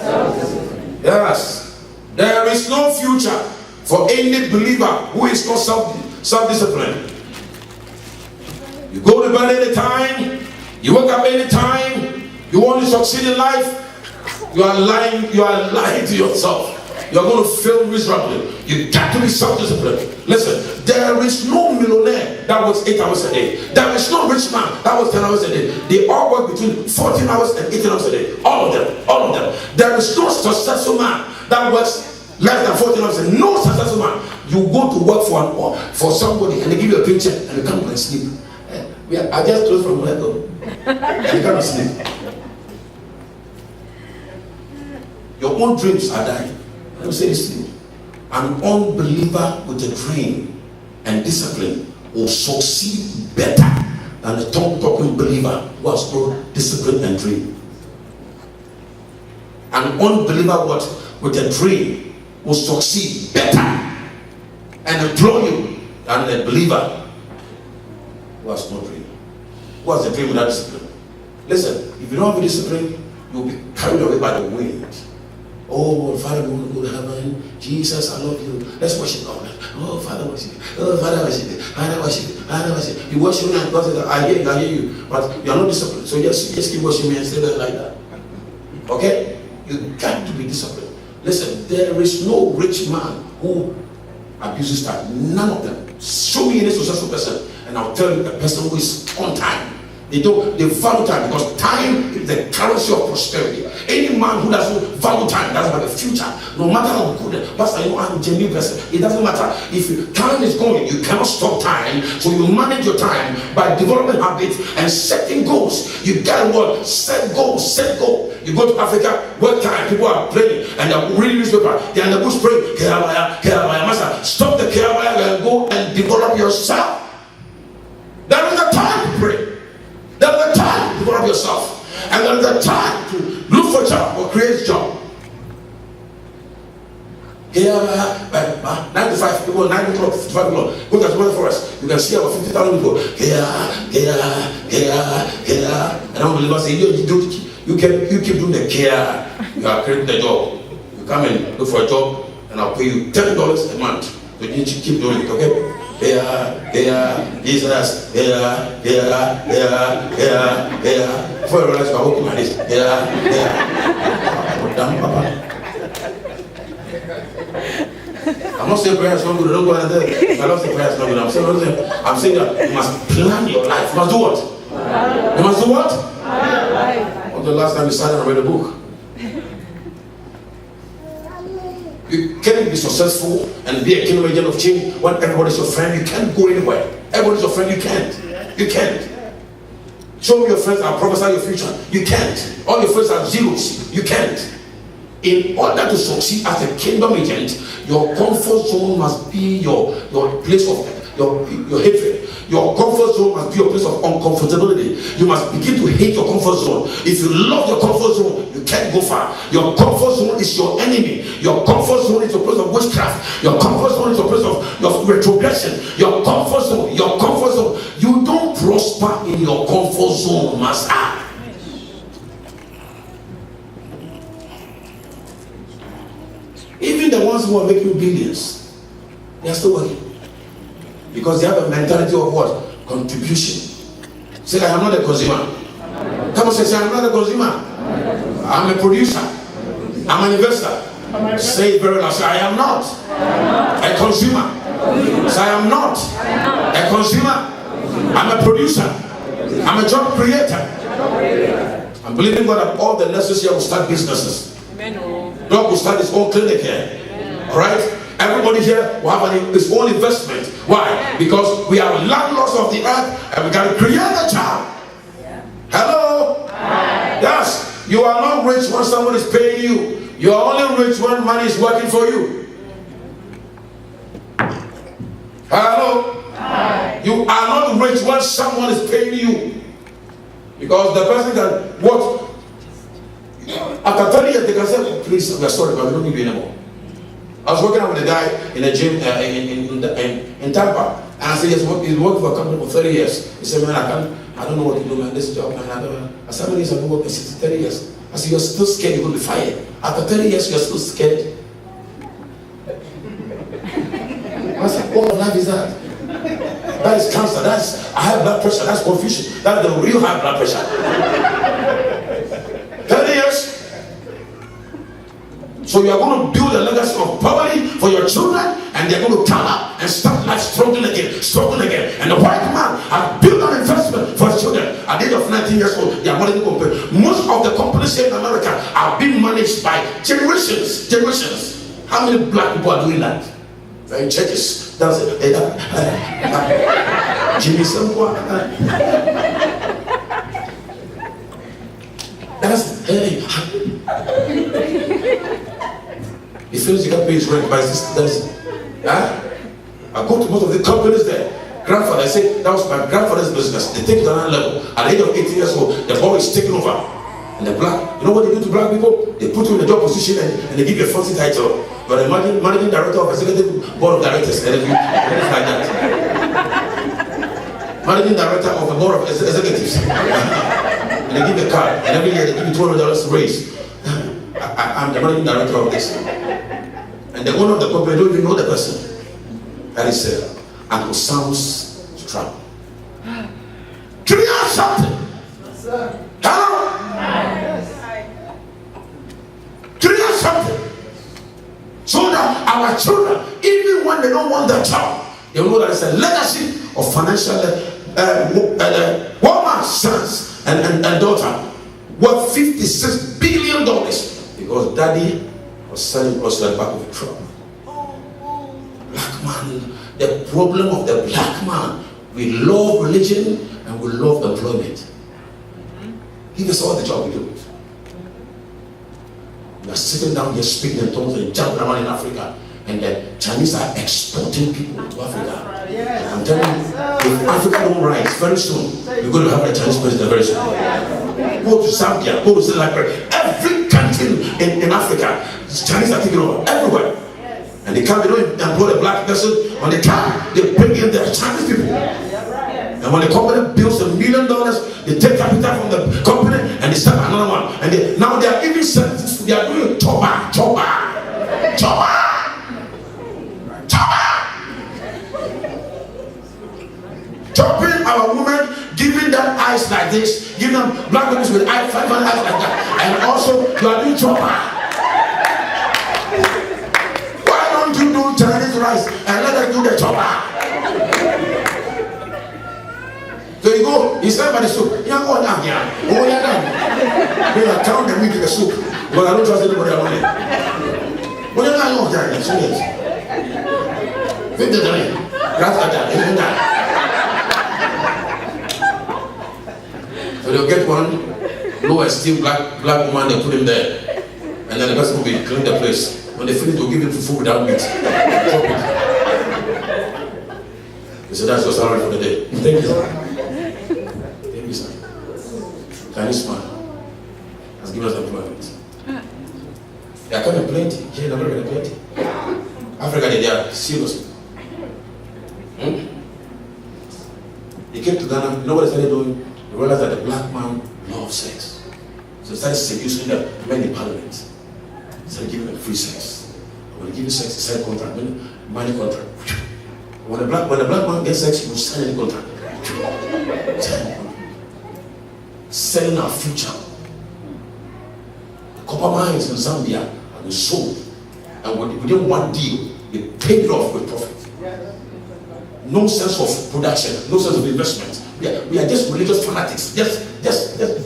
Yes. There is no future for any believer who is not self-disciplined. You go to bed anytime. You wake up anytime. You want to succeed in life. You are lying to yourself. You are going to fail miserably. You got to be self-disciplined. Listen, there is no millionaire that works 8 hours a day. There is no rich man that works 10 hours a day. They all work between 14 hours and 18 hours a day. All of them. There is no successful man that works less than 14 hours a day. No successful man. You go to work for somebody and they give you a paycheck and you come and sleep. I just closed from work and you come and sleep. Your own dreams are dying. Let me say this to you. An unbeliever with a dream and discipline will succeed better than a tongue-talking believer who has no discipline and dream. An unbeliever with a dream will succeed better and employ you than a believer who has no dream. Who has a dream without discipline? Listen, if you don't have a discipline, you'll be carried away by the wind. Oh, Father, we want to go to heaven. Jesus, I love you. Let's worship God. Oh, Father, worship you. Oh, Father, worship you. Father, worship you. Father, worship you. You worship me and God says, I hear you. But you are not disciplined. So just keep worshiping me and stay there like that. Okay? You got to be disciplined. Listen, there is no rich man who abuses time. None of them. Show me any successful person, and I'll tell you a person who is on time. They value time, because time is the currency of prosperity. Any man who doesn't value time doesn't have a future. No matter how good, Pastor, you know, I'm a genuine person. It doesn't matter. If time is going, you cannot stop time. So you manage your time by developing habits and setting goals. You got to set goals, set goals. You go to Africa, work time, people are praying and they're reading newspaper. They're in the bush praying. Master, stop the and go and develop yourself. There is a time to pray. There is a time to develop yourself. And there is a time to look for a job or create a job. 95 people, 90 people, 55 people. Go to the forest. You can see about 50,000 people. And I'm going to say, you keep doing the care. You are creating the job. You come and look for a job, and I'll pay you $10 a month. So you keep doing it, okay? Jesus, before you realize you're working like this, I'm not saying prayer is not good. Don't go out there. I don't say prayer is not good. I'm saying that you must plan your life. You must do what? You must do what? When the last time you sat and read a book? You can't be successful and be a kingdom agent of change when everybody's your friend. You can't go anywhere. Everybody's your friend. You can't. You can't. Show me your friends and prophesy your future. You can't. All your friends are zeros. You can't. In order to succeed as a kingdom agent, your comfort zone must be your place of your hatred. Your comfort zone must be your place of uncomfortability. You must begin to hate your comfort zone. If you love your comfort zone, you can't go far. Your comfort zone is your enemy. Your comfort zone is your place of witchcraft. Your comfort zone is your place of retrogression. Your comfort zone. You don't prosper in your comfort zone, master. Even the ones who are making billions, they are still working. Because they have a mentality of what? Contribution. Say, I am not a consumer. Come on, say, I am not a consumer. I'm a producer. I'm an investor. Say it very loud. Say, I am not a consumer. Say, I am not a consumer. I'm a producer. I'm a job creator. I'm believing God that all the nurses here will start businesses. God will start his own clinic here. Alright? Everybody here will have his own investment. Why? Because we are landlords of the earth and we got to create a job. Hello? Yes. You are not rich when someone is paying you. You are only rich when money is working for you. Hello? You are not rich when someone is paying you. Because the person can what? After 30 years, they can say, please, we are sorry, but we don't need you anymore. I was working out with a guy in a gym in Tampa, and I said, he's worked for a company for 30 years. He said, man, I don't know what to do, man, this job, man, I said, how many years have you worked? He said, 30 years. I said, you're still scared you're going to be fired. After 30 years, you're still scared. I said, what life is that? That is cancer, that's high blood pressure, that's confusion, that's the real high blood pressure. 30 years. So you are going to build a legacy of poverty for your children, and they're going to come up and start life struggling again. And the white man has built an investment for his children. At the age of 19 years old, they are managing companies. Most of the companies here in America are being managed by generations. How many black people are doing that? In churches. That's it. Jimmy Sampo. That's he feels you can pay his rent by this. I go to most of the companies there. Grandfather, I say that was my grandfather's business. They take it to another level. At the age of 18 years old, the boy is taking over. And the black, you know what they do to black people? They put you in a job position and they give you a fancy title. But imagine managing director of executive board of directors and it's like that. Managing director of a board of executives. And they give you a card, and every year they give you $200 raise. I'm the managing director of this. And the owner of the company don't even know the person. That is Uncle Sam's strap. Create something. Hello? Create something. our children, even when they don't want the job, they know that it's a legacy of financial woman's sons and daughter worth $56 billion because daddy was selling us the back of the truck. Black man, the problem of the black man, we love religion and we love employment. Give us all the job we do. We are sitting down here speaking in tongues and jumping around in Africa, and the Chinese are exporting people to Africa. I'm telling you, if Africa don't rise very soon, you're going to have a Chinese president very soon. Go to Zambia, go to Sri Lanka, every country in Africa, Chinese are taking over everywhere. And they come, they don't employ a black person. When they come, they bring in their Chinese people. And when the company builds $1 million, they take capital from the company and they start another one. And now they are even selling, they are doing choba. Chopping our women, giving them eyes like this, giving them black women with eyes like that, and also you are doing choba. Why don't you do Chinese rice and let us do the choba? So you go, you stand by the soup. You go down here. Oh, yeah, down. Then I count the meat in the soup. But I don't trust anybody around it. What do you know? That's it. 50 dollars. So they'll get one low esteem black woman, they put him there. And then the person will be cleaning the place. When they finish, they'll give him food without meat. Drop it. They said, that's your salary for the day. Thank you. Chinese man has given us employment. They are coming plenty. Here in America, plenty. Africa, they are serious. They came to Ghana. You know what they started doing? They realized that the black man loves sex. So they started seducing the men in parliament. They started giving them free sex. And when they give you sex, they sign contract, money contract. When the black man gets sex, he will sign any contract. Selling our future. The copper mines in Zambia have been sold, and within one deal, they paid it off with profit. No sense of production, no sense of investment. We are just religious fanatics, just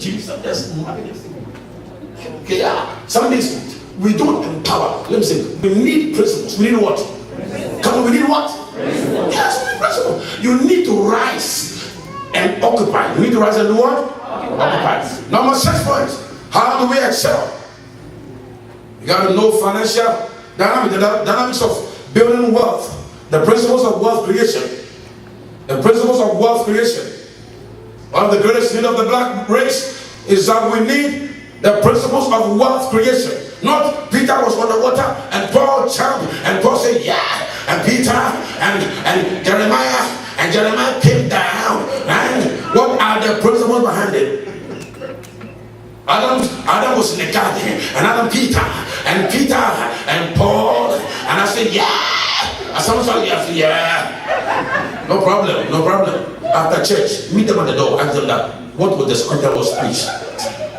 Jesus, just okay. Some days we don't empower. Let me say, we need principles. We need what? Come on, we need what? Yes, we need principles. You need to rise and occupy. You need to rise and do what? Occupy. Number 6 points. How do we excel? You got to know financial dynamics of building wealth. The principles of wealth creation. The principles of wealth creation. One of the greatest needs of the black race is that we need the principles of wealth creation. Not Peter was on the water and Paul jumped and Paul said, yeah. And Peter and Jeremiah came down. And what are the principles behind it? Adam was in the garden, and Peter and Paul, and I said, yeah. And someone said, yeah. No problem. After church, meet them at the door, ask them that, what was the scripture was preached?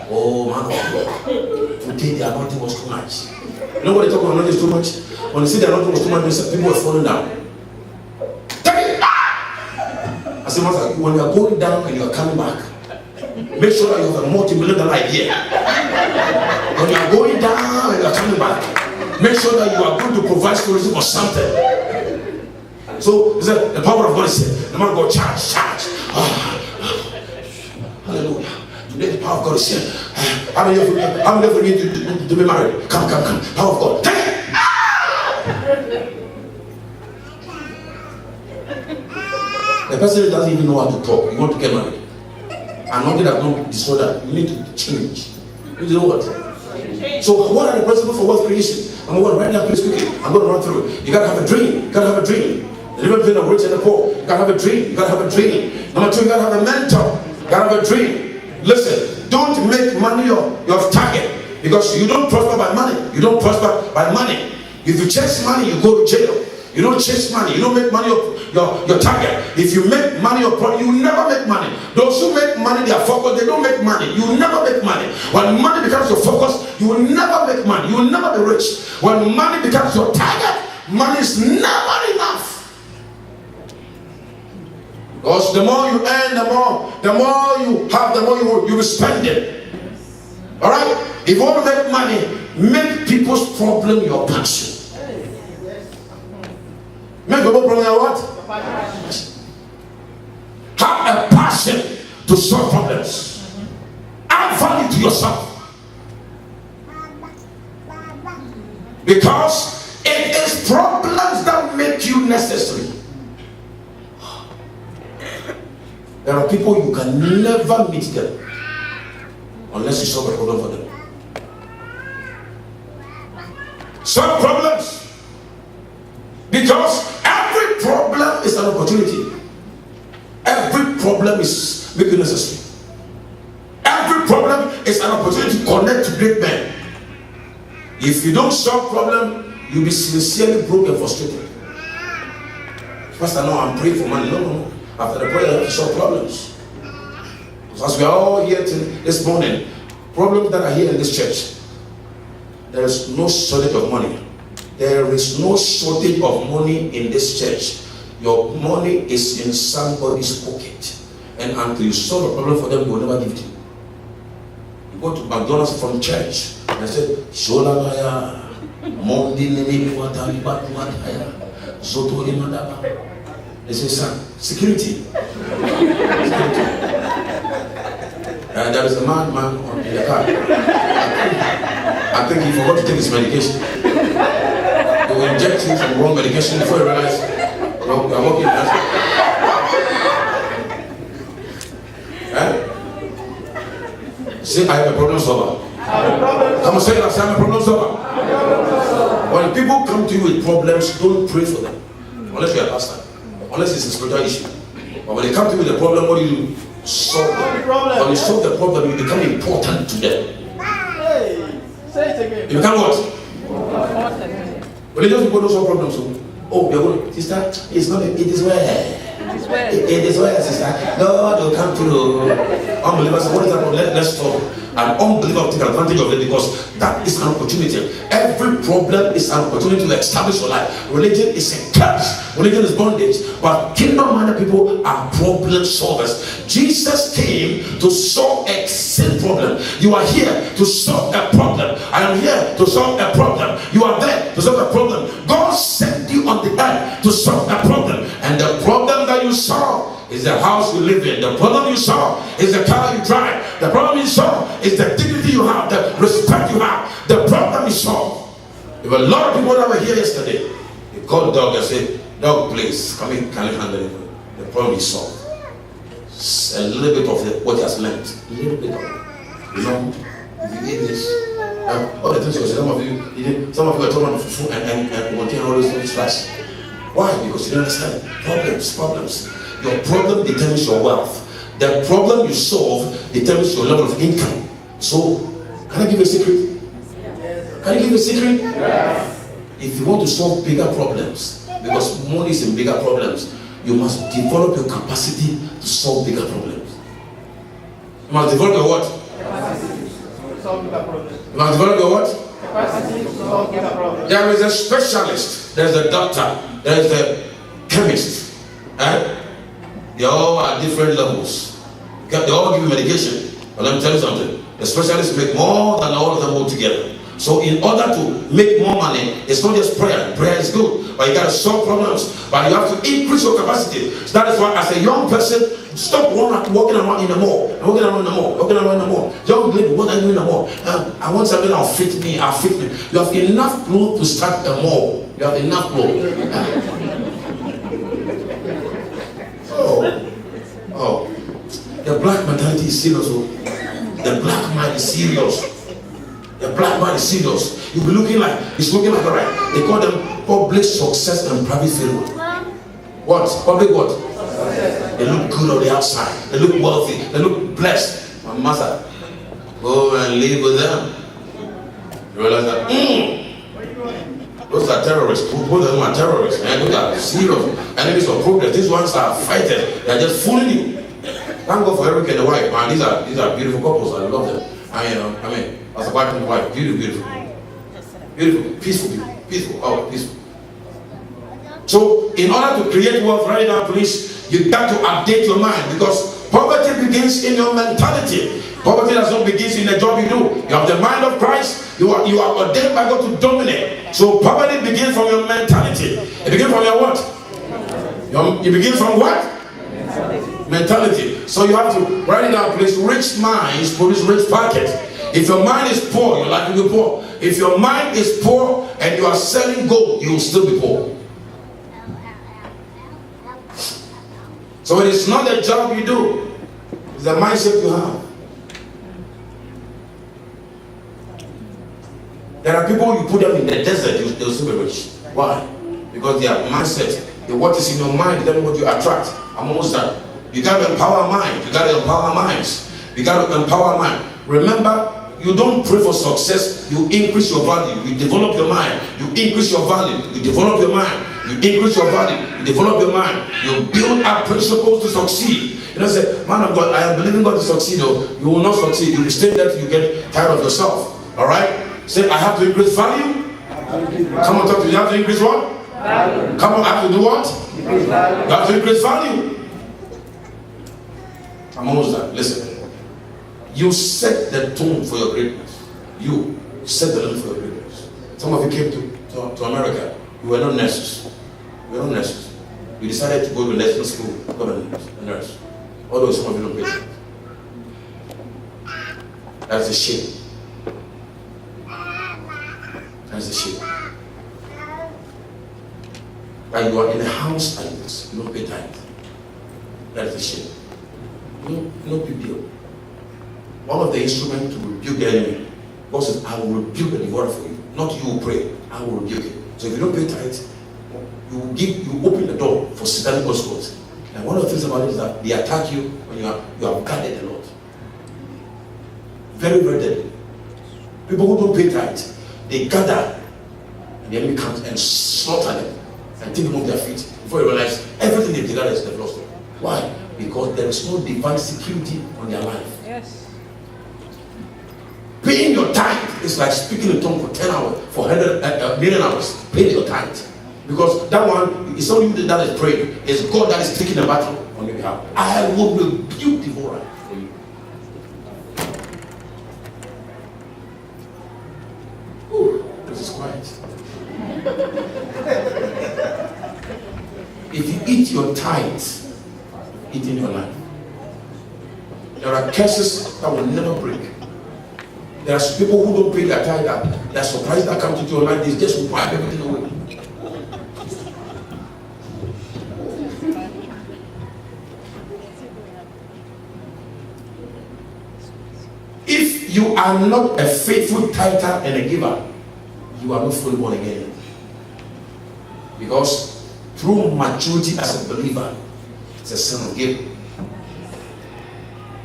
Oh, man of God, today the anointing was too much. You know what they talk about anointing is too much? When they see the anointing was too much, people were falling down. Take it! I said, when you are going down and you are coming back, make sure that you have a multi-million idea. When you are going down and you are coming back, make sure that you are going to provide solution for something. So he said, the power of God is here. The man of God, charge. Hallelujah. Today the power of God is here. How many of you need to be married? Come. Power of God. Take it. The person doesn't even know how to talk. You want to get married. And nothing that don't destroy that. You need to change. You know what? So what are the principles for wealth creation? I'm going to write down please quickly. I'm going to run through it. You got to have a dream. The difference between the rich and the poor. You got to have a dream. Number 2, you got to have a mentor. You got to have a dream. Listen, don't make money your target, because you don't prosper by money. If you chase money, you go to jail. You don't chase money. You don't make money your target. If you make money your product, you will never make money. Those who make money their focus, they don't make money. You will never make money. When money becomes your focus, you will never make money. You will never be rich. When money becomes your target, money is never enough. Because the more you earn, the more you have, the more you will spend it. Alright? If you want to make money, make people's problem your passion. Make people's problem your what? Have a passion to solve problems. Add value to yourself. Because it is problems that make you necessary. There are people you can never meet them unless you solve a problem for them. Solve problems. Because every problem is an opportunity. Every problem is making necessary. Every problem is an opportunity to connect to great men. If you don't solve problem, you'll be sincerely broke and frustrated. Pastor, no, I'm praying for money. No. After the prayer, you have to solve problems. As we are all here this morning, problems that are here in this church, there is no shortage of money. There is no shortage of money in this church. Your money is in somebody's pocket. And until you solve a problem for them, you will never give it to you. You go to McDonald's from church and say, Sholamaya, Mondi Nini Watalibataya, Zotori Madaba. They say, son, security. And there is a man in the car. I think he forgot to take his medication. They will inject him some wrong medication before he realizes, I'm working. Say, I have a problem solver. Come and say that, I'm a problem solver. When people come to you with problems, don't pray for them. Unless you're a pastor. Unless it's a spiritual issue. But when they come to you with a problem, what do? Solve them. When you solve the problem, you become important to them. Say it again. You become what? Religious people don't solve problems. Oh, they're going, sister, it's not, it is where. It is where, sister. God will come through. Unbelievers, what is that? Let's talk. An unbeliever will take advantage of it because that is an opportunity. Every problem is an opportunity to establish your life. Religion is a curse. Religion is bondage. But kingdom-minded people are problem solvers. Jesus came to solve a sin problem. You are here to solve a problem. I am here to solve a problem. You are there to solve a problem. God sent you on the earth to solve a problem. And the problem that you solve is the house you live in. The problem you solve is the car you drive. The problem you solve is the dignity you have, the respect you have. The problem you solve. There were a lot of people that were here yesterday. They called the dog and said, dog, please, come in, can you handle it? The problem is solved. It's a little bit of what he has learned. A little bit of it. You know, if you eat this, all the things you say, some of you are talking about food and contain all those things flash. Why? Because you don't understand. Problems. Your problem determines your wealth. The problem you solve determines your level of income. So, can I give you a secret? Can I give you a secret? Yes. If you want to solve bigger problems, because money is in bigger problems, you must develop your capacity to solve bigger problems. You must develop your what? Capacity to solve bigger problems. You must develop your what? Capacity to solve bigger problems. There is a specialist, there is a doctor, there is a chemist. They all are different levels. They all give you medication. But let me tell you something. The specialists make more than all of them all together. So in order to make more money, it's not just prayer. Prayer is good, but you got to solve problems. But you have to increase your capacity. So that is why, as a young person, stop walking around in the mall. Young lady, what are you in the mall? I want something that'll fit me. You have enough clothes to start a mall. You have enough clothes. Oh, the black mentality is serious. The black mind is serious. The black man is serious. You'll be looking like, it's looking like, alright. They call them public success and private failure. What? Public what? They look good on the outside. They look wealthy. They look blessed. My master, go and live with them. You realize that? Those are terrorists. Both of them are terrorists. And those are serious enemies of progress. These ones are fighters. They are just fooling you. Thank God for Eric and the wife. Man, these are beautiful couples. I love them. I mean, as a wife and wife, beautiful, peaceful, oh, peaceful. So in order to create wealth right now, please, you got to update your mind, because poverty begins in your mentality. Poverty does not begin in the job you do. You have the mind of Christ. You are ordained by God to dominate. So poverty begins from your mentality. It begins from your what? It begins from what? Mentality. So you have to write it down, please. Rich minds produce rich pockets. If your mind is poor, your life will be poor. If your mind is poor and you are selling gold, you will still be poor. So it is not the job you do, it's the mindset you have. There are people, you put them in the desert, they will still be rich. Why? Because their mindset, what is in your mind, then what you attract. I'm almost done. You got to empower mind. You got to empower minds. You got to empower mind. Remember, you don't pray for success. You increase your value. You develop your mind. You increase your value. You develop your mind. You increase your value. You develop your mind. You build up principles to succeed. You don't say, man of God, I am believing God to succeed. Though. You will not succeed. You will stay there till you get tired of yourself. All right? Say, I have to increase value. Come on, talk to me. You have to increase what? Value. Come on, I have to do what? You have to increase value. I'm almost done. Listen. You set the tone for your greatness. You set the tone for your greatness. Some of you came to America. You were not nurses. You were not nurses. You decided to go to nursing school, become a nurse. Although some of you don't pay that. That's a shame. That's a shame. Like you are in a house like this, you don't pay tithe. That is a shame. No big deal. One of the instruments to rebuke the enemy, God says, I will rebuke the devourer for you. Not you will pray, I will rebuke it. So if you don't pay tithe, you open the door for satanic escorts. And one of the things about it is that they attack you when you have guarded a lot. Very, very deadly. People who don't pay tithe, they gather and the enemy comes and slaughter them and take them off their feet before you realize everything they've gathered is they've lost it. Why? Because there is no divine security on their life. Yes. Paying your tithe is like speaking in tongues for 10 hours, for 100 million hours. Paying your tithe. Because that one is not you that is praying, it's God that is taking the battle on your behalf. I will rebuke devourer for you. Ooh, this is quiet. If you eat your tithe, eat in your life. There are curses that will never break. There are people who don't pay their tithe that they're surprised that comes into your life, they just wipe everything away. If you are not a faithful tither and a giver, you are not fully born again. Because through maturity as a believer, it's a sin of giving.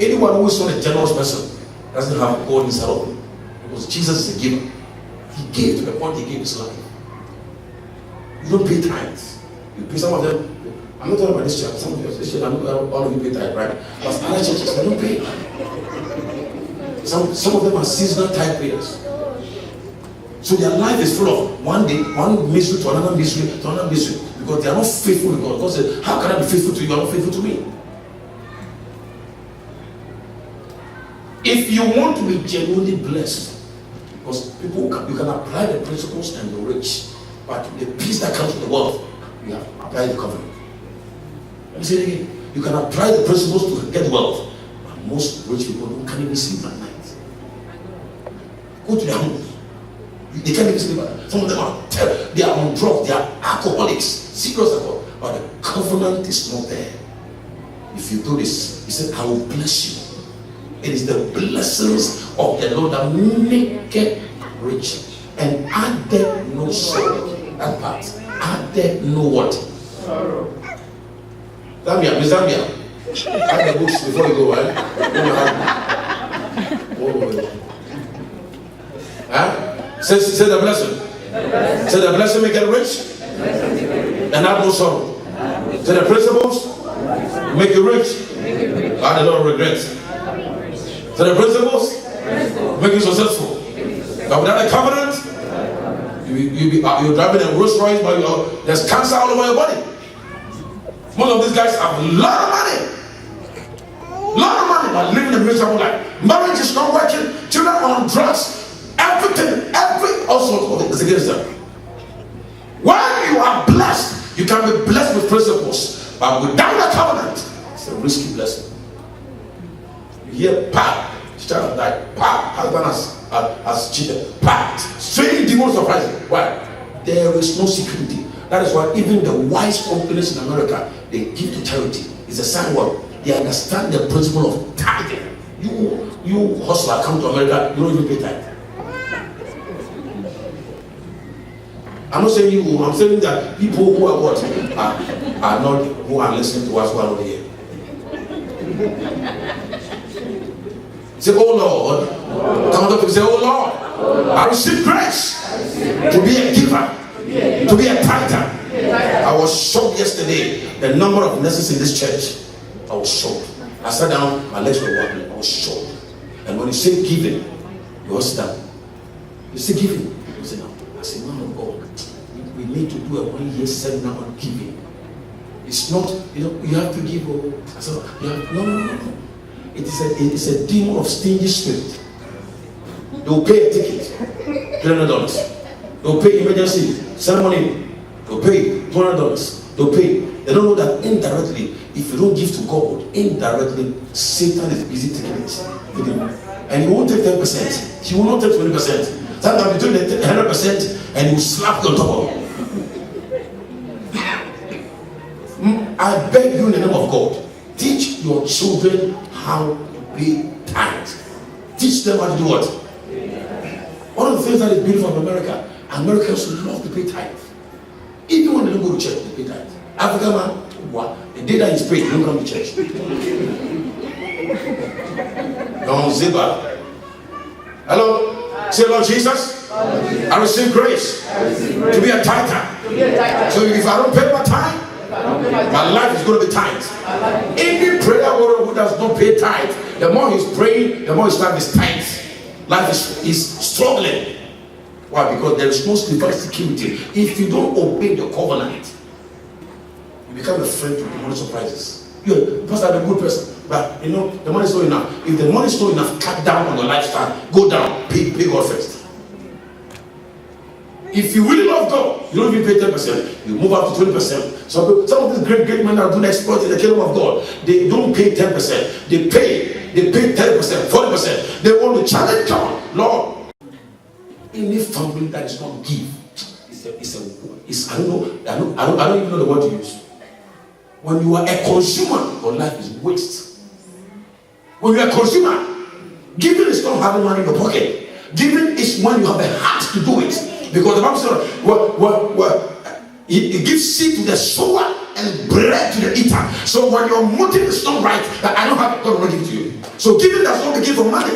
Anyone who is not a generous person doesn't have God inside of him. Because Jesus is a giver. He gave to the point he gave his life. You don't pay tithes. You pay some of them. I'm not talking about this church. Some of this church, all of you pay tithe, right? But other churches, they don't pay. Some of them are seasonal tithe payers. So their life is full of one day, one mystery to another mystery to another mystery. Because they are not faithful to God. God says, how can I be faithful to you? You are not faithful to me. If you want to be genuinely blessed, because people you can apply the principles and be rich, but the peace that comes with the wealth, you have to apply the covenant. Let me say it again. You can apply the principles to get wealth, but most rich people can't even sleep at night. Go to their homes. They can't even sleep at night. Some of them are terrible. They are on drugs. They are alcoholics. Serious alcohol. But the covenant is not there. If you do this, he said, I will bless you. It is the blessings of the Lord that make it rich and added no sorrow. That part. Added no what? Sorrow. Zambia, Miss Zambia. Add the books before you go, right? Huh? Say the blessing. Say the blessing make it rich and add no sorrow. Say the principles make you rich. Add a lot of regrets. So the principles make you successful. But without a covenant, you You're driving a Rolls Royce, but there's cancer all over your body. Most of these guys have a lot of money. But living a miserable life. Marriage is not working. Children are on drugs. Everything, all sorts of it is against them. When you are blessed, you can be blessed with principles. But without the covenant, it's a risky blessing. You hear, child died, husband has cheated, strange demons surprising. Why? There is no security. That is why even the wise companies in America, they give to charity. It's a sign what? They understand the principle of tithing. You hustler come to America, you don't even pay tithe. I'm not saying you, I'm saying that people who are what are not, who are listening to us, who are not here. Say, oh Lord. Come on, say, oh Lord, I receive grace to be a giver, to be a tither. I was shocked yesterday, the number of nurses in this church. I was shocked. I sat down, my legs were wobbling. I was shocked. And when you say giving, you all sit down. You say giving, you sit down. I say, man of God, we need to do a 1 year seminar on giving. It's not, you have to give. I said, no. It is a demon of stingy spirit. They will pay a ticket, $300. They will pay emergency ceremony. They will pay $200. They will pay. They don't know that indirectly, if you don't give to God, indirectly, Satan is busy taking it. And he won't take 10%. He will not take 20%. Sometimes between the 100% and he will slap you on top of it. I beg you in the name of God, teach your children how to pay tithe. Teach them how to do what? One of the things that is beautiful of America, Americans love to pay tithe. Even when they don't go to church, they pay tithe. African man, what? The day that he's paid, he don't come to church. Don't zipper. Hello? Say, Lord Jesus, I receive grace to be a tither. So if I don't pay my tithe, my life is going to be tight. Any prayer warrior who does not pay tithe, the more he's praying, the more his life is tight. Life is struggling. Why? Because there is no spiritual security. If you don't obey the covenant, you become a friend to demonic surprises. You're supposed to be a good person, but the money is not enough. If the money is not enough, cut down on your lifestyle. Go down. Pay God first. If you really love God, you don't even pay 10%. You move up to 20%. Some of these great men that do exploit in the kingdom of God, they don't pay 10%. They pay 10%, 40%. They want to challenge God. Lord, any family that is not give, I don't even know the word to use. When you are a consumer, your life is waste. When you are a consumer, giving is not having money in your pocket. Giving is when you have a heart to do it. Because the Bible says, it gives seed to the sower and bread to the eater. So when your motive is not right, that I don't have God will give it to you. So giving does not begin from money.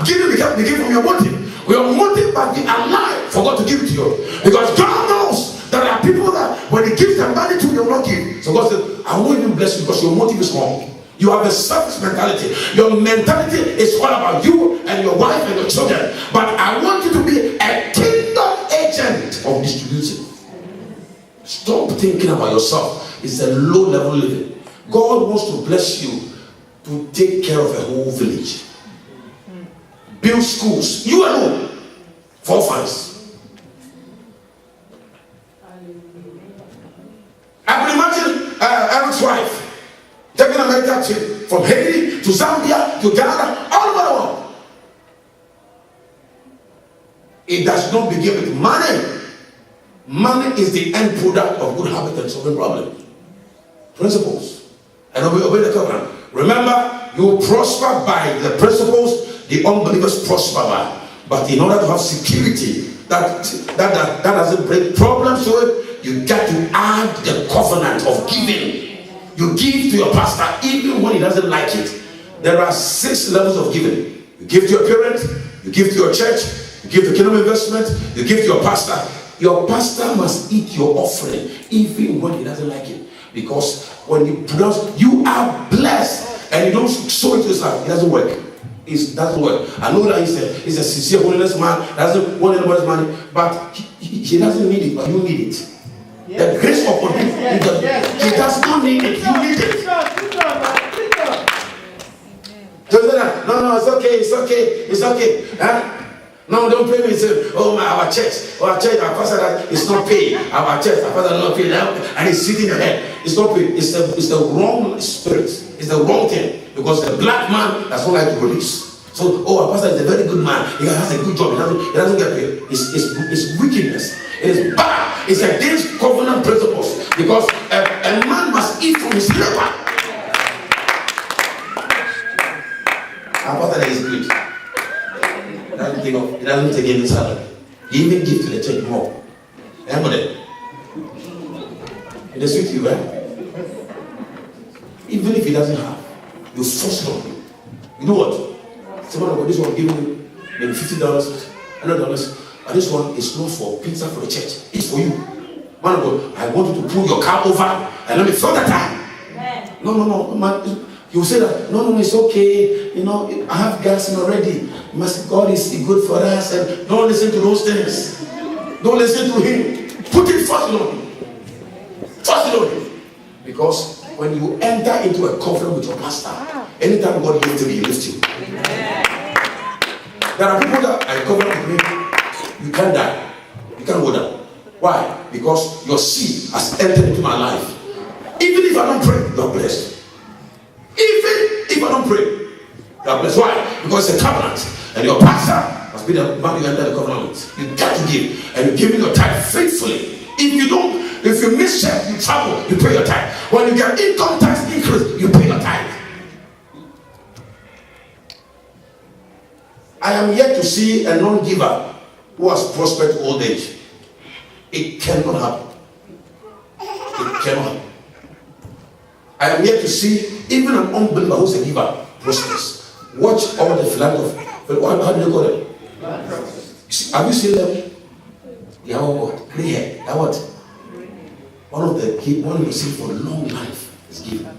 Giving begin from your motive. Your motive must be alive for God to give it to you. Because God knows there are people that when He gives them money to you, they will not give. So God says, I won't even bless you because your motive is wrong. You have a selfish mentality. Your mentality is all about you and your wife and your children. But I want you to be a kingdom agent of distribution. Stop thinking about yourself. It's a low level living. God wants to bless you to take care of a whole village. Build schools. You alone. 4 orphans. I can imagine Eric's wife taking a medical trip from Haiti to Zambia to Ghana, all over the world. It does not begin with money. Money is the end product of good habits and solving problems. Principles. And obey the covenant. Remember, you prosper by the principles the unbelievers prosper by. But in order to have security that doesn't bring problems to it, you got to add the covenant of giving. You give to your pastor even when he doesn't like it. There are 6 levels of giving. You give to your parents, you give to your church, you give to kingdom investment, you give to your pastor. Your pastor must eat your offering even when he doesn't like it. Because when you are blessed and you don't sow it to yourself, doesn't work. It doesn't work. I know that he's a sincere holiness man, doesn't want anybody's money, but he doesn't need it, but you need it. Yes. The grace upon him, he does not need it, you need it. No, it's okay. Huh? No, don't pay me. Say, oh my, our church, our pastor is not paid. Our church, our pastor is not paid, and he's sitting there. It's not paid. It's the wrong spirit. It's the wrong thing, because the black man does not like to release. So, our pastor is a very good man. He has a good job. He doesn't get paid. It's wickedness. It is bad. It's against covenant principles, because a man must eat from his labor. Our pastor is good. He doesn't take any salary. He even gives to the church more. It is with you, right? Even if he doesn't have, you force it on him. You know what? Someone, this one giving you maybe $50, $100, but this one is not for pizza for the church. It's for you. Man of God, I want you to pull your car over and let me fill the tank. No, man. You say that, no, it's okay. You know, I have gas in already. God is good for us. And don't listen to those things. Don't listen to him. Put it first on him. First on him. Because when you enter into a covenant with your pastor, anytime God lifts you, he lifts you. There are people that are in covenant with me. You can't die. You can't go down. Why? Because your seed has entered into my life. Even if I don't pray, you're blessed. Even if I don't pray, God bless. Why? Because it's a covenant, and your pastor must be the man you enter the covenant with. You got to give, and you're giving your tithe faithfully. If you miss check, you travel, you pay your tithe. When you get income tax increase, you pay your tithe. I am yet to see a non-giver who has prospered old age. It cannot happen. It cannot happen. I am yet to see even an unbeliever who's a giver prospers. Watch all the philanthropy. How do they call them? Have you seen them? They have what? Gray hair. They have what? One you see for long life is given.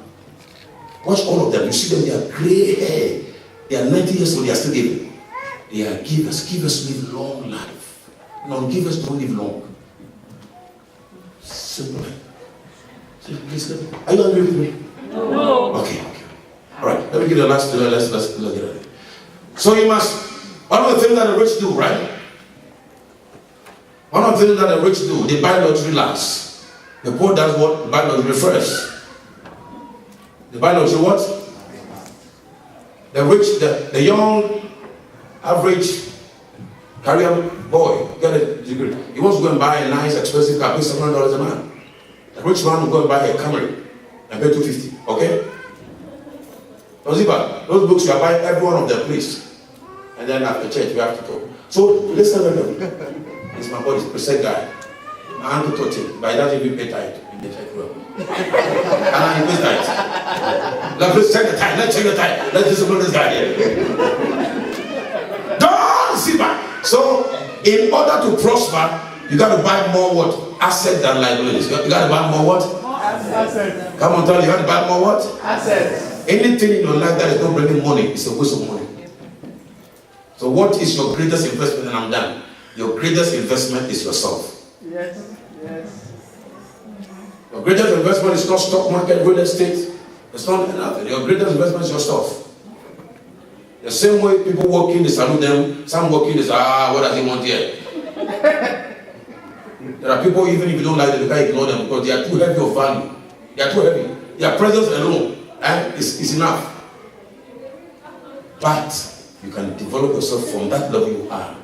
Watch all of them. You see them, they are gray hair. They are 90 years old, they are still giving. They are givers. Givers live long life. Non-givers don't live long. Simple. Are you angry with me? No. Okay. All right. Let me give you the last. Let's get it. So you must. One of the things that the rich do, right? One of the things that the rich do, they buy lottery last. The poor does what? Buy lottery first. They buy lottery what? The rich, the young, average career boy, get a degree. He wants to go and buy a nice, expensive car, pay $700 a month. The rich man will go and buy a Camry and pay $250. Okay? Those books you are buying, every one of them, please. And then after church, we have to talk. So, listen to them. It's my body's percent guy. My uncle taught him, but he doesn't even pay tithe in the church well. And he pays tithe. Let's check the tithe. Let's check the tithe. Let's discipline this guy here. Don't sit back. So, in order to prosper, you got to buy more what? Assets than liabilities. You got to buy more what? More assets. Come on, tell you got to buy more what? Assets. Anything in your life that is not bringing money is a waste of money. So what is your greatest investment? And I'm done. Your greatest investment is yourself. Yes. Your greatest investment is not stock market, real estate. It's not nothing. Your greatest investment is yourself. The same way people walk in, they salute them. Some walk in, they say, what does he want here? There are people, even if you don't like them, you can't ignore them because they are too heavy of value. They are too heavy. Their presence alone is enough. But you can develop yourself from that level you are.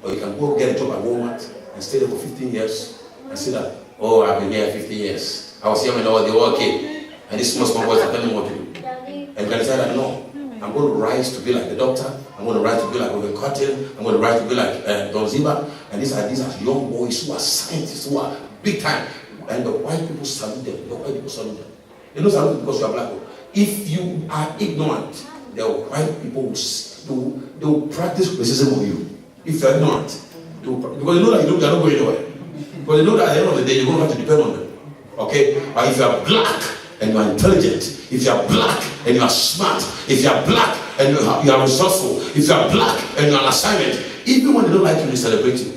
Or you can go get a job at Walmart and stay there for 15 years and say that, I've been here 15 years. I was here when they were okay. And these small boys are telling me what to do. And you can decide that, no, I'm going to rise to be like the doctor. I'm going to rise to be like Robert Cotton. I'm going to rise to be like Don Ziba. And these are young boys who are scientists, who are big time. And the white people salute them. They don't salute because you are black. If you are ignorant, the white people will practice racism on you. If you are ignorant, because they know that you are not going anywhere. Because they know that at the end of the day you're going to have to depend on them. Okay? But if you are black, and you are intelligent, if you are black and you are smart, if you are black and you are resourceful, if you are black and you are on assignment, even when they don't like you, they celebrate you.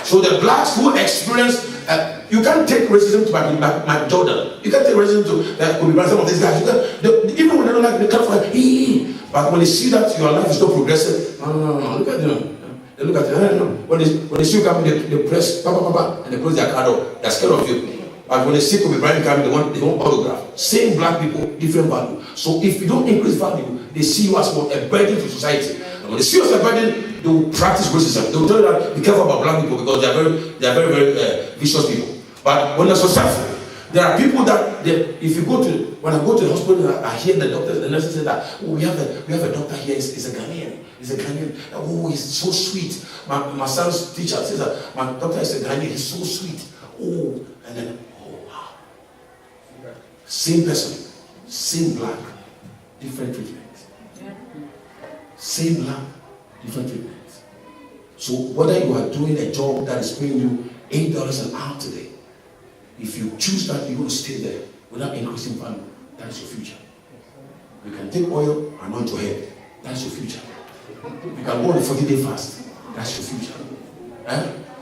So the blacks who experience, you can't take racism to my Jordan. You can't take racism to Kobe Bryant, some of these guys. Even when they don't like you, they come for you. But when they see that your life is not progressive, no, look at them. They look at you. No. When they see you coming, they press, and they close their card off. They're scared of you. But when they see Kobe Bryant coming, they want autograph. Same black people, different value. So if you don't increase value, they see you as a burden to society. And when they see you as a burden, they will practice racism. They will tell you that be careful about black people because they are very vicious people. But when they're successful, there are people that if you go to, when I go to the hospital, I hear the doctors, the nurses say that, oh, we have a doctor here, he's a Ghanaian. He's a Ghanaian. Oh, he's so sweet. My son's teacher says that my doctor is a Ghanaian, he's so sweet. Oh, and then, oh wow. Same person, same black, different treatment. Same black, different treatment. So whether you are doing a job that is paying you $8 an hour today, if you choose that, you're going to stay there without increasing value. That is your future. You can take oil, anoint your head. That's your future. You can go on a 40-day fast. That's your future.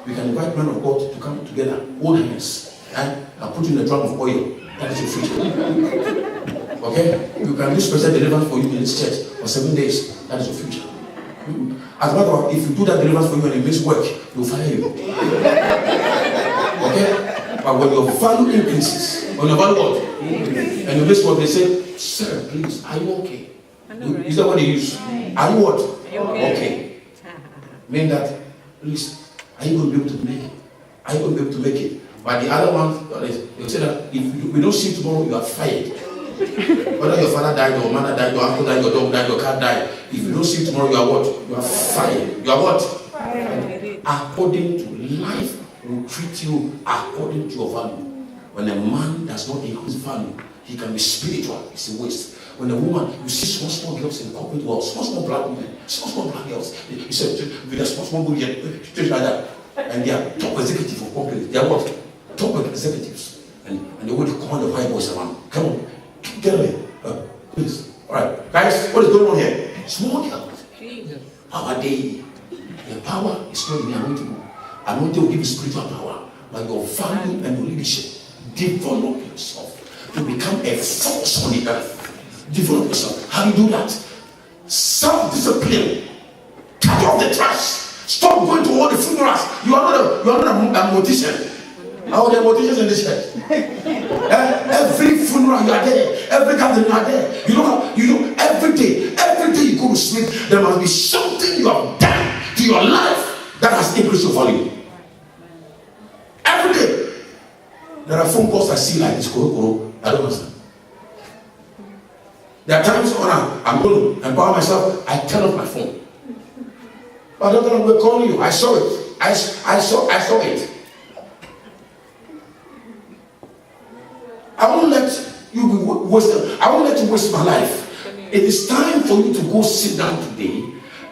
You can invite men of God to come together, hold hands, and put you in a drum of oil. That is your future. Okay? You can do special deliverance for you in this church for 7 days. That is your future. As a matter of fact, if you do that deliverance for you and you miss work, they'll fire you. Okay? But when your value increases, when your value what? And you miss work, they say, sir, please, are you okay? Is that what they use? Are you what? Okay. Mean that, please, are you going to be able to make it? Are you going to be able to make it? But the other one, they'll say that if we don't see you tomorrow, you are fired. Whether your father died, your mother died, your uncle died, your dog died, your cat died, if you don't see you tomorrow, you are what? You are fired. You are what? Fired. According to life, will treat you according to your value. When a man does not increase value, he can be spiritual. It's a waste. When a woman, you see small girls in the corporate world, small black women, small black girls, you say, with a small boy, like that, and they are top executives of companies. They are what? Top executives. And they want to command the white boys around. Come on, get away. Please. All right. Guys, what is going on here? Small girls. Power day. The power is not in the anointing. Anointing will give you spiritual power. But your value and your leadership, develop yourself to become a force on the earth. Develop yourself. How do you do that? Self-discipline. Cut off the trash. Stop going to all the funerals. You are not a mortician. How are the morticians in this church? Every funeral you are there. Every gathering you are there. You know, every day you go to sleep, there must be something you have done to your life that has increased your value. Every day. There are phone calls I see like this. I don't understand. There are times when I'm going to empower myself, I turn off my phone. But I don't know we're calling you. I saw it. I saw it. I won't let you be wasted. I won't let you waste my life. It is time for you to go sit down today.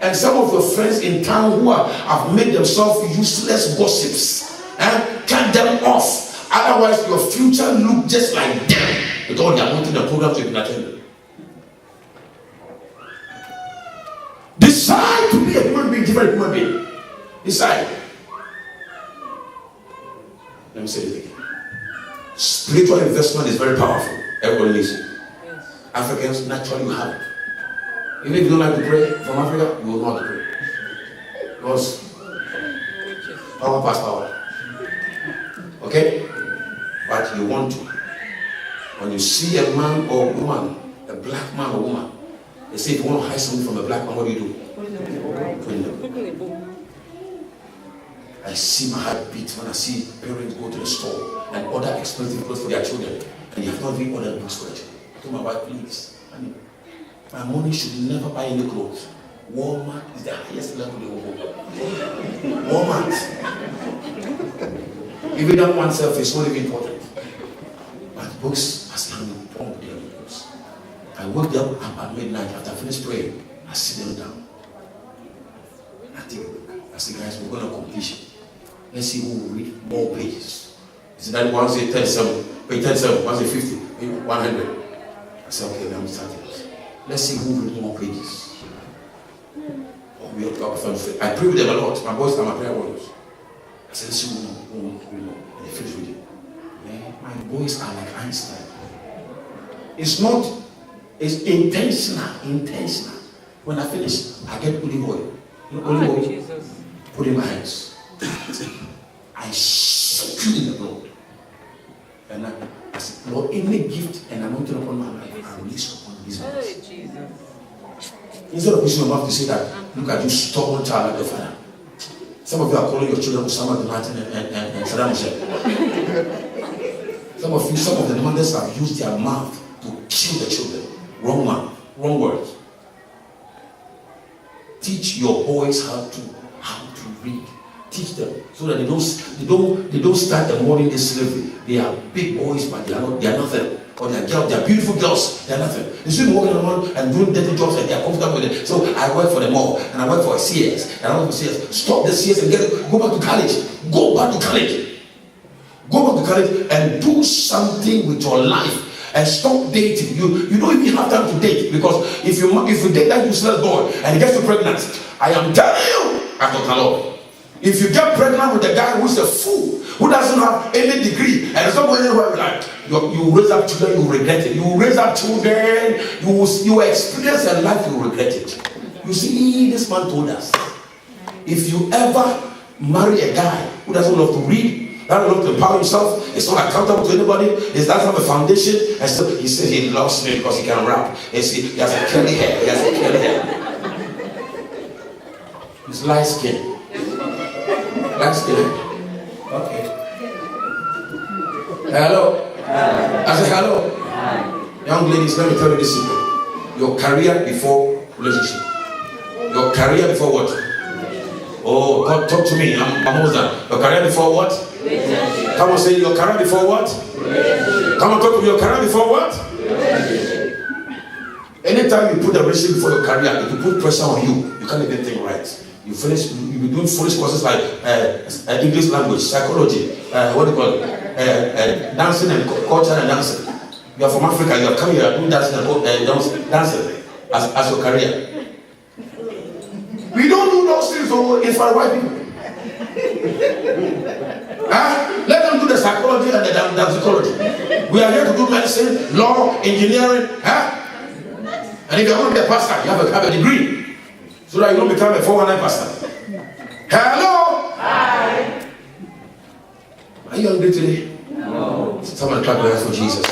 And some of your friends in town who have made themselves useless gossips, cut them off. Otherwise, your future look just like them with all the anointing and programs you've been attending. Decide to be a human being, different human being. Decide. Let me say it again. Spiritual investment is very powerful. Everybody listen. Yes. Africans naturally have it. Even if you don't like to pray from Africa, you will not pray. Because power pass power. Okay? But you want to. When you see a man or woman, a black man or woman, they say if you want to hide something from a black man, what do you do? I see my heart beat when I see parents go to the store and order expensive clothes for their children, and you have not even ordered books for their children. I told my wife, please, my money should never buy any clothes. Walmart is the highest level they will go. Walmart. Even that oneself is not even important. But books, as long as you pump their books. I woke up at midnight after I finished praying. I sit them down. I take a look. I say, guys, we're going to competition. Let's see who will read more pages He said, Daddy, one say 37, page 37, one say 50, 100. I said, okay, let me start it. Let's see who read more pages. I pray with them a lot. My boys are my prayer warriors. I said, let's see who know. And they finish reading. Man, my boys are like Einstein. It's intentional. When I finish, I get olive oil. You know, olive oil, Jesus. Put in my hands. I soak you in the blood. And I said, Lord, any gift and anointing upon my life, I release upon these hands. Jesus. Instead of pushing your mouth to say that, look at you stubborn child like your father. Some of you are calling your children Osama bin Laden and Saddam Hussein. Some of the mothers have used their mouth to kill the children. Wrong mouth, wrong words. Teach your boys how to read. Teach them so that they don't start the morning in slavery. They are big boys, but they are nothing. Or they are beautiful girls, they are nothing. They should be walking around and doing dirty jobs and they are comfortable with it. So I work for the mall and I work for a CS and I work for CS. Stop the CS and go back to college. Go back to college. Go back to college and do something with your life. And stop dating. You don't even have time to date, because if you date that useless boy and he gets you pregnant, I am telling you, Dr. Kalo, if you get pregnant with a guy who's a fool, who doesn't have any degree and is not going anywhere, like you raise up children, you regret it. You raise up children, you experience a life, you regret it. You see, this man told us, if you ever marry a guy who doesn't love to read, doesn't love to empower himself, is not accountable to anybody, he doesn't have a foundation, and so he said he loves me because he can rap. He has a curly hair. He's light skin. Okay. Hello. I said hello. Young ladies, let me tell you this secret. Your career before relationship. Your career before what? Oh, God, talk to me. I'm almost done. Your career before what? Relationship. Come on, say your career before what? Relationship. Come on, talk to me. Your career before what? Relationship. Anytime you put a relationship before your career, it will put pressure on you. You can't even think right. You'll be doing foolish courses like English language, psychology, what do you call it? Dancing and culture and dancing. You are from Africa, you have come here doing dancing and dancing as your career. We don't do those things in for white people. Let them do the psychology and the dancing. We are here to do medicine, law, engineering. And if you want to be a pastor, you have a degree. So that you don't become a 419 pastor. Hello? Hi. Are you hungry today? No. Someone clap your hands for Jesus.